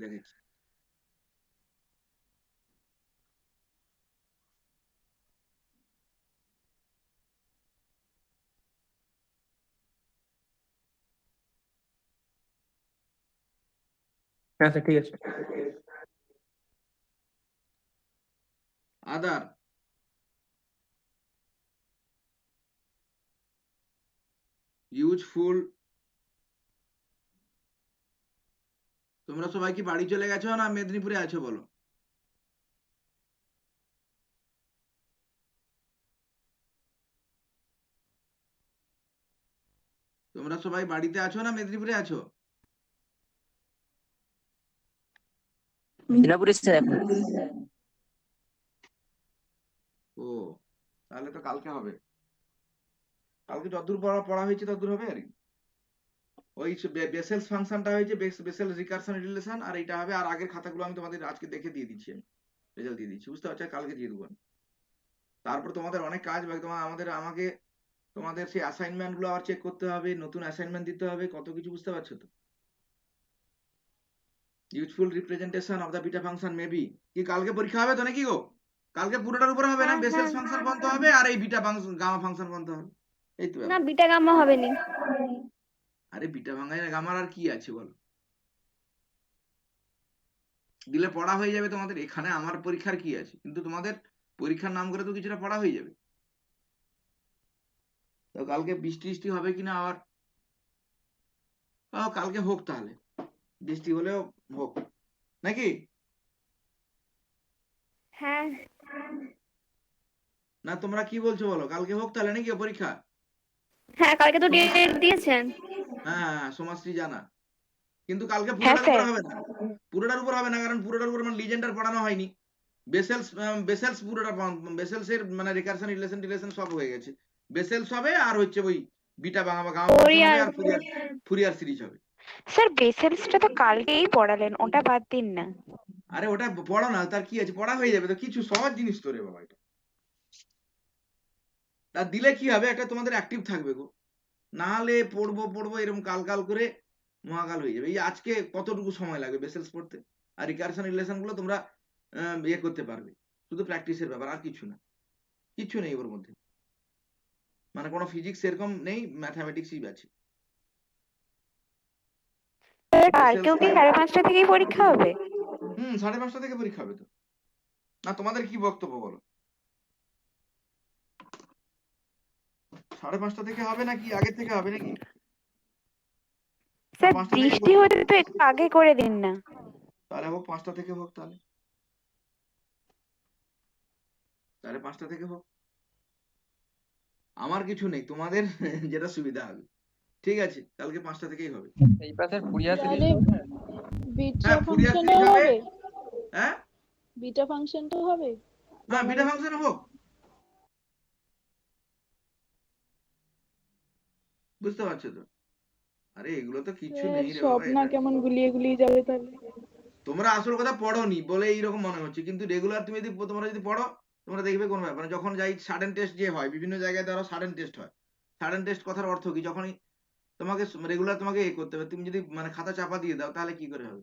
হ্যাঁ স্যার ঠিক আছে।
আদার ইউজফুল, তোমরা সবাই কি বাড়ি চলে গেছো না মেদিনীপুরে আছো বলো? তোমরা সবাই বাড়িতে আছো না মেদিনীপুরে আছো?
মেদিনীপুর এসেছে এখন।
ও, তাহলে তো কালকে হবে, কালকে যতদূর পড়া হয়েছে ততদূর হবে আর কি। ওই বেসেলস ফাংশনটা হয়েছে বেসেল রিকারশন রিলেশন, আর এটা হবে। আর আগের খাতাগুলো আমি তোমাদের আজকে দেখে দিয়ে দিচ্ছি, আমি রেজাল্ট দিয়ে দিচ্ছি, বুঝতে পারছো? কালকে দিয়ে দেবো। তারপর তোমাদের অনেক কাজ বাকি, আমাকে তোমাদের সেই অ্যাসাইনমেন্ট গুলো আবার চেক করতে হবে, নতুন অ্যাসাইনমেন্ট দিতে হবে, কত কিছু, বুঝতে পারছো তো? Useful representation of the beta function maybe, কি কালকে পরীক্ষা হবে তো নাকি গো? কালকে পুরোটার উপর হবে না,
হ্যাঁ
বেসেলস
হ্যাঁ
ফাংশন পর্যন্ত হবে আর এই বিটা ফাংশন গামা ফাংশন পর্যন্ত হবে, এই তো
না
ব্যাপার।
বিটা গামা হবে নি।
আরে বিটা ভাঙায় না গামার আর কি আছে বলো, দিলে পড়া হয়ে যাবে তোমাদের। এখানে আমার পরীক্ষার কি আছে, কিন্তু তোমাদের পরীক্ষার নাম করে তো কিছুটা পড়া হয়ে যাবে। তো কালকে বৃষ্টি হবে কিনা আবার, কালকে হোক, তাহলে বৃষ্টি হলেও হোক নাকি?
হ্যাঁ
না তোমরা কি বলছো বলো, কালকে হোক তাহলে নাকি পরীক্ষা?
হ্যাঁ কালকে তো ডেট দিয়েছেন।
হ্যাঁ, সমাজশ্রী জানা, কিন্তু কালকে
হ্যাঁ
পুরোটার উপর
স্যার।
হবে না, কারণ পুরোটার উপর মানে লিজেন্ডার পড়ানো হয়নি। বেসেলস পুরোটা, বেসেলস এর মানে রিকারশন রিলেশন সব হয়ে গেছে। বেসেলস হবে, আর হচ্ছে ওই বিটা গামা ফাংশন হবে,
ফোরিয়ার।
আর ফুরিয়ার সিরিজ হবে।
স্যার বেসেলসটা তো কালকেই পড়ালেন, ওটা বাদ দিন না।
আরে ওটা পড়ো না, তার কি আছে, পড়া হয়ে যাবে তো, কিছু সহজ জিনিস তো রে বাবা, এটা তার দিলে কি হবে, একটা তোমাদের অ্যাক্টিভ থাকবে গো। না হলে পড়বো এরকম কাল করে মহাকাল হয়ে যাবে। এই আজকে কতটুকু সময় লাগবে বেসেলস পড়তে, আর রিকারশন রিলেশন গুলো তোমরা ইয়ে করতে পারবে, শুধু প্র্যাকটিসের ব্যাপার, আর কিছু না, কিছু নেই ওর মধ্যে, মানে কোনো ফিজিক্স এরকম নেই, ম্যাথামেটিক্সই আছে।
কালকেও কি 5:30 থেকেই পরীক্ষা হবে?
5:30 থেকে পরীক্ষা হবে তো। না তোমাদের কি বক্তব্য বলো, 5:30 থেকে হবে নাকি আগের থেকে হবে নাকি?
স্যার
5টা থেকে
বৃষ্টি হতে তো একটু আগে করে দিন না।
তাহলে হোক, 5টা থেকে হোক, তাহলে 5:30 থেকে হোক, আমার কিছু নেই, তোমাদের যেটা সুবিধা হবে। ঠিক আছে, কালকে 5টা থেকেই হবে।
এই পাশে ফুরিয়া
তাহলে বিটা
হ্যাঁ, ফুরিয়ার
ফাংশনটাও
সিরিজ হবে।
হবে,
হ্যাঁ
বিটা ফাংশনটাও হবে।
হ্যাঁ, বিটা ফাংশন হোক। বুঝতে পারছো তো? আরে এগুলো তো কিছু
স্যার
নেই রে
সব
বাবা,
না
এটা
কেমন গুলিয়ে গুলিয়ে যাবে তাহলে।
তোমরা আসল কথা পড়োনি বলে এইরকম মনে হচ্ছে, কিন্তু রেগুলার তুমি যদি তোমরা যদি পড়ো, তোমরা দেখবে কোনো ব্যাপার না। যখন যাই সাডেন টেস্ট যে হয় বিভিন্ন জায়গায়, ধরো সাডেন টেস্ট হয়। সাডেন টেস্ট কথার অর্থ কি? যখনই তোমাকে রেগুলার তোমাকে এ করতে হবে, তুমি যদি মানে খাতা চাপা দিয়ে দাও তাহলে কি করে হবে?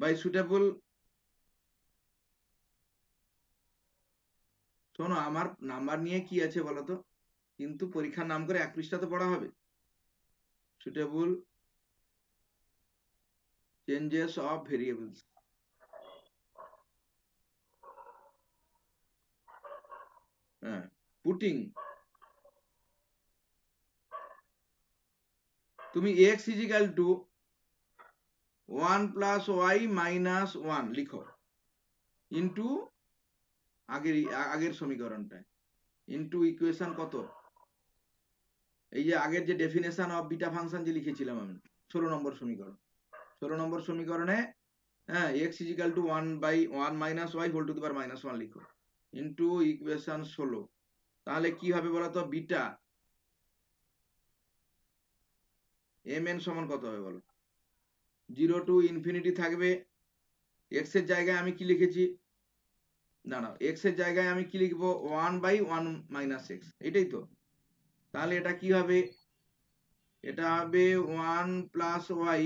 বাই সুটেবল, শোনো আমার নাম্বার নিয়ে কি আছে বলো তো, কিন্তু পরীক্ষার নাম করে 1 পৃষ্ঠা তো পড়া হবে। সুটেবল চেঞ্জেস অফ ভেরিয়েবলস, হ্যাঁ, পুটিং তুমি x is equal to 1 plus y minus 1 লিখো, ইন্টু আগের সমীকরণটায়, ইন্টু ইকুয়েশন কত, এই যে আগের যে ডেফিনেশন অফ বিটা ফাংশন যে লিখেছিলাম আমি 16 নম্বর সমীকরণ, 16 নম্বর সমীকরণে, হ্যাঁ, x is equal to 1/1 minus y whole to the power minus 1 লিখো, ইন্টু ইকুয়েশন 16। তাহলে কি হবে বলো তো? বিটা mn সমান কত হবে বলো? 0 টু ইনফিনিটি থাকবে। x এর জায়গায় আমি কি লিখেছি? দাঁড়াও, x এর জায়গায় আমি কি লিখবো? 1/1 মাইনাস এক্স, এটাই তো। তাহলে এটা কি হবে? এটা হবে 1 প্লাস ওয়াই,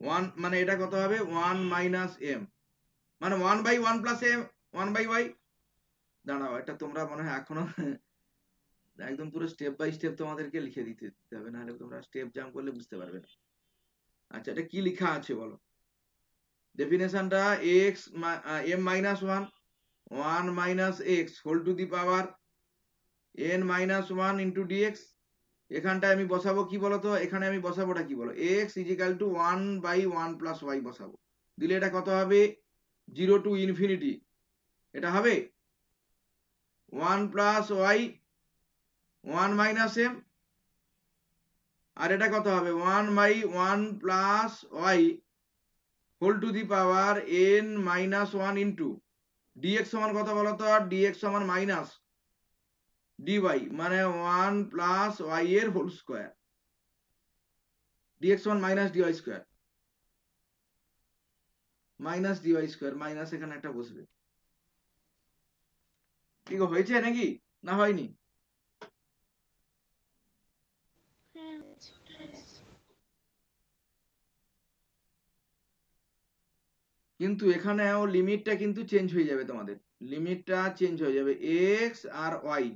1 মানে এটা কত হবে? 1 মাইনাস এম, মানে 1/1 প্লাস এম, 1/y। দাঁড়াও, এটা তোমরা মনে হয় এখনো একদম পুরো স্টেপ বাই স্টেপ তোমাদেরকে লিখে দিতে হবে, নাহলে তোমরা স্টেপ জাম্প করলে বুঝতে পারবে না। আচ্ছা, এটা কি লেখা আছে বলো? ডেফিনেশনটা x m minus 1 minus x whole to the power n minus 1 into dx. এখানটায় আমি বসাবো কি বলতো? এখানে আমি বসাবোটা কি বলো? X is equal to 1/1 plus y বসাবো, দিলে এটা কত হবে? 0 টু ইনফিনিটি, এটা হবে 1 প্লাস ওয়াই 1 মাইনাস এম, আর এটা কত হবে? 1/1 plus y whole to the power n minus 1 into dx সমান কত বলতো? ডিএক্স সমান মাইনাস ডিওয়াই, মানে 1 প্লাস ওয়াই এর হোল স্কোয়ার, ডিএক্স সমান minus dy square, minus dy square, minus এখানে একটা বসবে। কি গো, হয়েছে নাকি না হয়নি? কিন্তু এখানেও লিমিটটা কিন্তু চেঞ্জ হয়ে যাবে, তোমাদের লিমিটটা চেঞ্জ হয়ে যাবে, এক্স আর ওয়াই।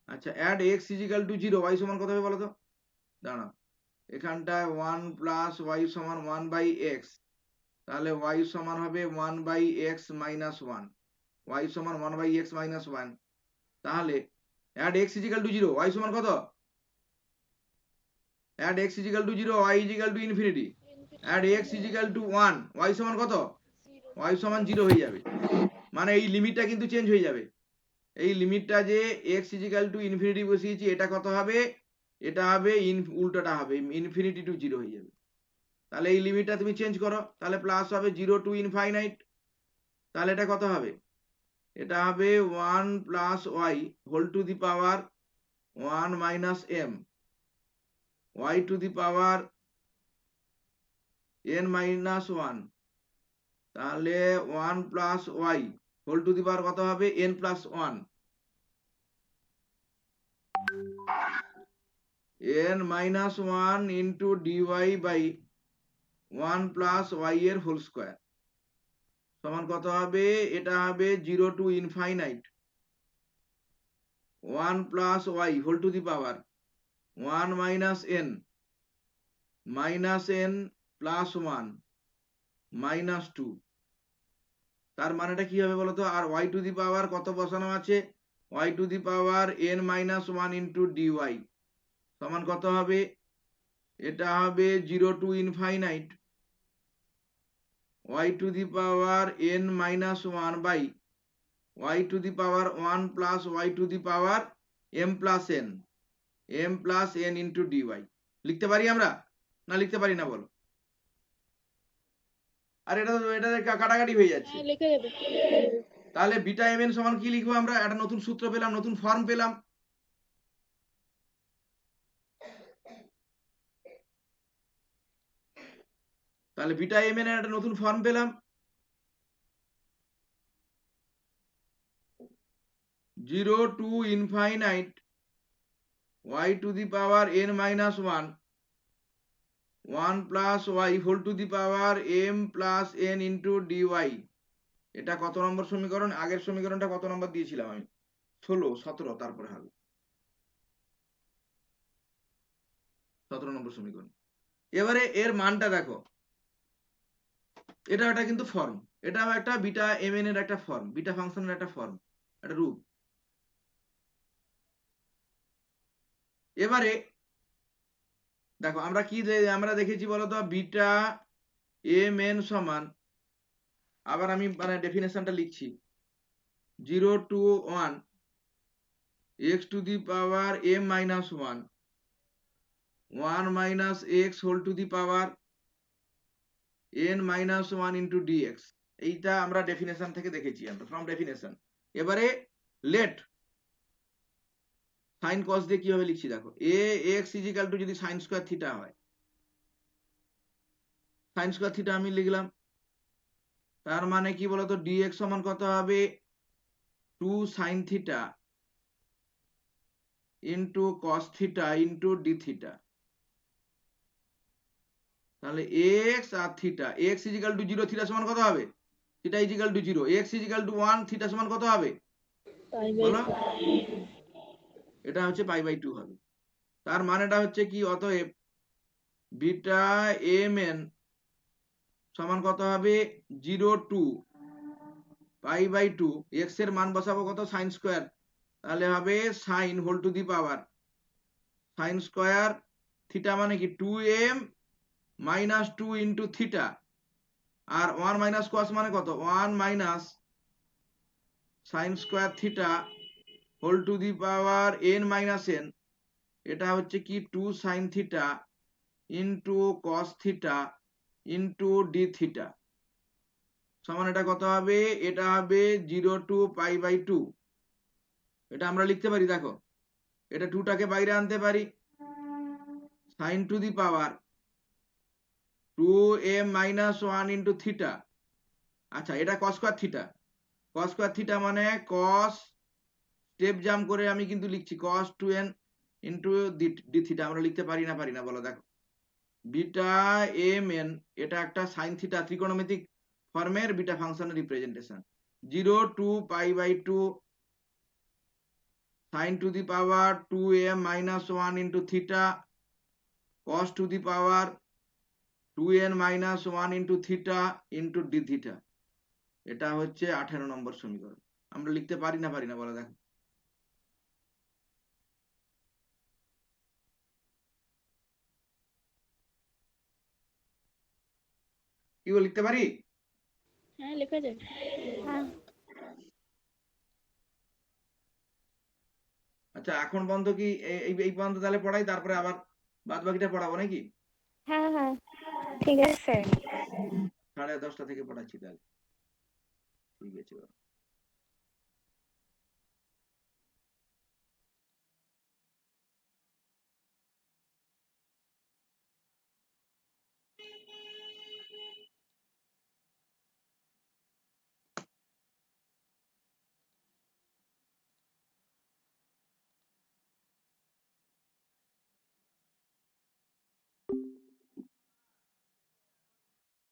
আচ্ছা, at x is equal to 0, y সমান কত হবে বলো তো? দাঁড়াও, এখানটায় 1 প্লাস ওয়াই সমান 1/x, তাহলে ওয়াই সমান হবে 1/x মাইনাস 1, ওয়াই সমান 1/x মাইনাস 1। তাহলে at x is equal to 0, y সমান কত? At x is equal to 0, y is equal to infinity. At x is equal to 1, y সমান কত? ওয়াই সমান 0 হয়ে যাবে, মানে এই লিমিটটা কিন্তু চেঞ্জ হয়ে যাবে। এই লিমিটটা যে এক্স ইজিক্যাল টু ইনফিনিটি বসিয়েছি, এটা কত হবে? এটা হবে উল্টোটা হবে, ইনফিনিটি টু 0 হয়ে যাবে। তাহলে এই লিমিটটা তুমি চেঞ্জ করো, তাহলে প্লাস হবে 0 টু ইনফাইনাইট। তাহলে এটা কত হবে? এটা হবে 1 plus y whole to the power 1 minus m, y to the power n minus 1, তাহলে 1 plus y whole to the power কত হবে? n plus 1, n minus 1 into dy by 1 plus y এর হোল স্কোয়ার সমান কত হবে? এটা হবে 0 to infinite 1 plus y whole to the power 1 minus n plus 1 minus 2। তার মানেটা কি হবে বলতো? আর ওয়াই টু দি পাওয়ার কত বসানো আছে? Y to the power n minus 1 into dy সমান কত হবে? এটা হবে 0 to infinite y to the power n minus 1 by y to the power 1 plus y to the power m plus n into dy. লিখতে পারি আমরা না লিখতে পারি না বলো? আর এটা কাটাকাটি হয়ে যাচ্ছে।
হ্যাঁ লেখা যাবে।
তাহলে বিটা এম এন সমান কি লিখবো আমরা? একটা নতুন সূত্র পেলাম, নতুন ফর্ম পেলাম। তাহলে বিটা এম এন এর একটা নতুন ফর্ম পেলাম, 0 to infinite y to the power n minus 1 1 plus y whole to the power m plus n into dy। এটা কত নম্বর সমীকরণ? আগের সমীকরণটা কত নম্বর দিয়েছিলাম আমি? 16, 17, তারপরে হবে 17 নম্বর সমীকরণ। এবারে এর মানটা দেখো, এটা কিন্তু ফর্ম, এটাও একটা বিটা এম এন এর একটা ফর্ম, বিটা ফাংশনের একটা ফর্ম, একটা রূপ। এবারে দেখো আমরা কি আমরা দেখেছি বলতো, বিটা এম এন সমান, আবার আমি মানে ডেফিনেশনটা লিখছি, 0 to 1 x to the power m minus 1 1 minus x whole to the power n minus 1 into dx। এইটা আমরা ডেফিনেশন থেকে দেখেছি, আমরা ফ্রম ডেফিনেশন। এবারে লেট সাইন কস দিয়ে কিভাবে লিখছি দেখো, এ এক্স ইজিক্যাল টু যদি সাইন স্কোয়ার থিটা হয়, সাইন স্কোয়ার থিটা আমি লিখলাম, তার মানে কি বলতো, ডিএক্স সমান কত হবে? 2 sine theta into cos theta into d theta. তাহলে এক্স আর theta, x is equal to 0, theta সমান কত হবে? Theta equal to 0, x is equal to 1, theta সমান কত হবে বলো? এটা হচ্ছে π/2 হবে। তার মানেটা হচ্ছে কি, অতএব বিটা এম এন সমান কত হবে? 0 to π/2, এক্স এর মান বসাবো কত? সাইন স্কোয়ার, তাহলে হবে sine whole to the power sine square theta মানে কি 2m মাইনাস 2 ইন্টু থিটা, আর 1 মাইনাস কস মানে কত? 1 minus sine square theta whole to the power n minus n। এটা হচ্ছে কি 2 sine theta into cos theta into d theta সমান, এটা কত হবে? এটা হবে 0 to π/2। এটা আমরা লিখতে পারি, দেখো এটা 2টাকে বাইরে আনতে পারি, sine to the power 2m minus 1 into theta. আচ্ছা, এটা cos square theta, cos square theta মানে কস, স্টেপ জাম্প করে আমি কিন্তু লিখছি cos 2n into d theta. আমরা লিখতে পারি না বলো? দেখো বিটা এম এন এটা একটা সাইন থিটা ত্রিকোণমিতিক ফর্মের বিটা ফাংশনের representation. 0 to π/2 sine to the power 2m minus 1 into theta cos to the power 2n minus 1 into theta into d theta. এটা হচ্ছে 18 নম্বর সমীকরণ। আমরা লিখতে পারি না বলো? দেখো কি লিখতে পারি?
হ্যাঁ লেখা যায়।
হ্যাঁ।
আচ্ছা, এখন পর্যন্ত কি এই পর্যন্ত তাহলে পড়াই, তারপরে আবার বাদ বাকিটা পড়াবো নাকি?
হ্যাঁ হ্যাঁ ঠিক আছে।
স্যার
10:30 থেকে পড়াচ্ছি তাহলে, ঠিক আছে।